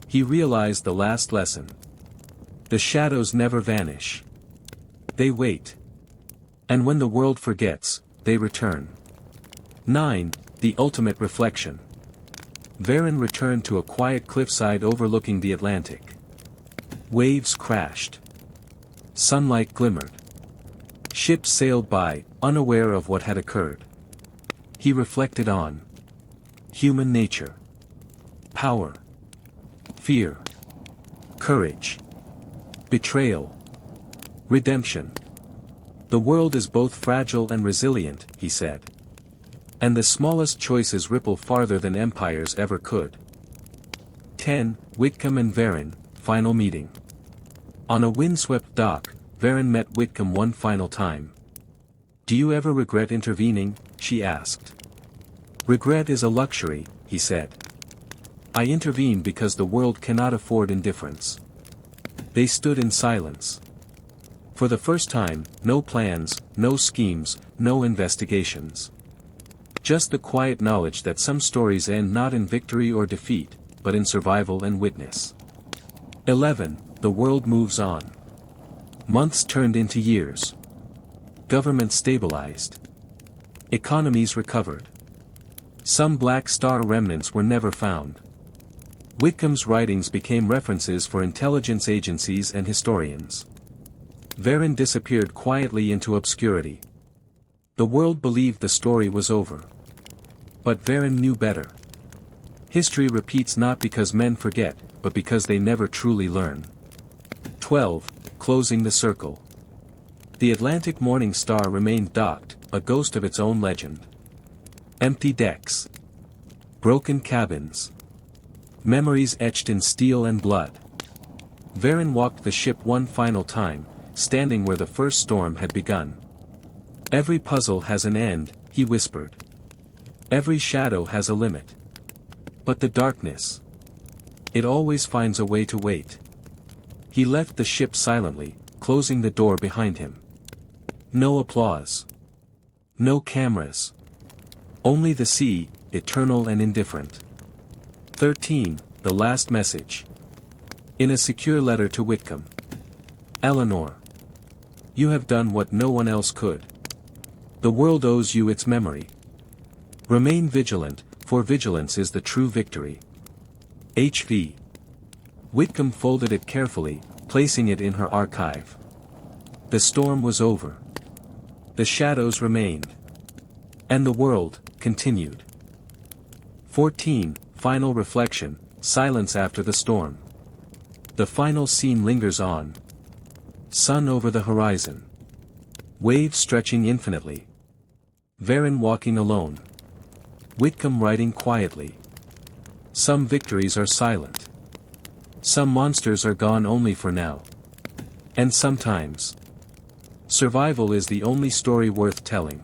He realized the last lesson. The shadows never vanish. They wait. And when the world forgets, they return. 9. The ultimate reflection. Varen returned to a quiet cliffside overlooking the Atlantic. Waves crashed. Sunlight glimmered. Ships sailed by, unaware of what had occurred. He reflected on human nature. Power. Fear. Courage. Betrayal. Redemption. The world is both fragile and resilient, he said. And the smallest choices ripple farther than empires ever could. 10. Whitcomb and Varen, final meeting. On a windswept dock, Varen met Whitcomb one final time. "Do you ever regret intervening?" she asked. "Regret is a luxury," he said. "I intervene because the world cannot afford indifference." They stood in silence. For the first time, no plans, no schemes, no investigations. Just the quiet knowledge that some stories end not in victory or defeat, but in survival and witness. 11. The world moves on. Months turned into years. Government stabilized. Economies recovered. Some Black Star remnants were never found. Whitcomb's writings became references for intelligence agencies and historians. Varen disappeared quietly into obscurity. The world believed the story was over. But Varen knew better. History repeats not because men forget, but because they never truly learn. 12. Closing the circle. The Atlantic Morning Star remained docked, a ghost of its own legend. Empty decks. Broken cabins. Memories etched in steel and blood. Varen walked the ship one final time, standing where the first storm had begun. Every puzzle has an end, he whispered. Every shadow has a limit. But the darkness. It always finds a way to wait. He left the ship silently, closing the door behind him. No applause. No cameras. Only the sea, eternal and indifferent. 13. The last message. In a secure letter to Whitcomb. Eleanor. You have done what no one else could. The world owes you its memory. Remain vigilant, for vigilance is the true victory. H.V. Whitcomb folded it carefully, placing it in her archive. The storm was over. The shadows remained. And the world continued. 14. Final reflection, silence after the storm. The final scene lingers on. Sun over the horizon. Waves stretching infinitely. Varen walking alone. Whitcomb writing quietly. Some victories are silent. Some monsters are gone only for now. And sometimes, survival is the only story worth telling.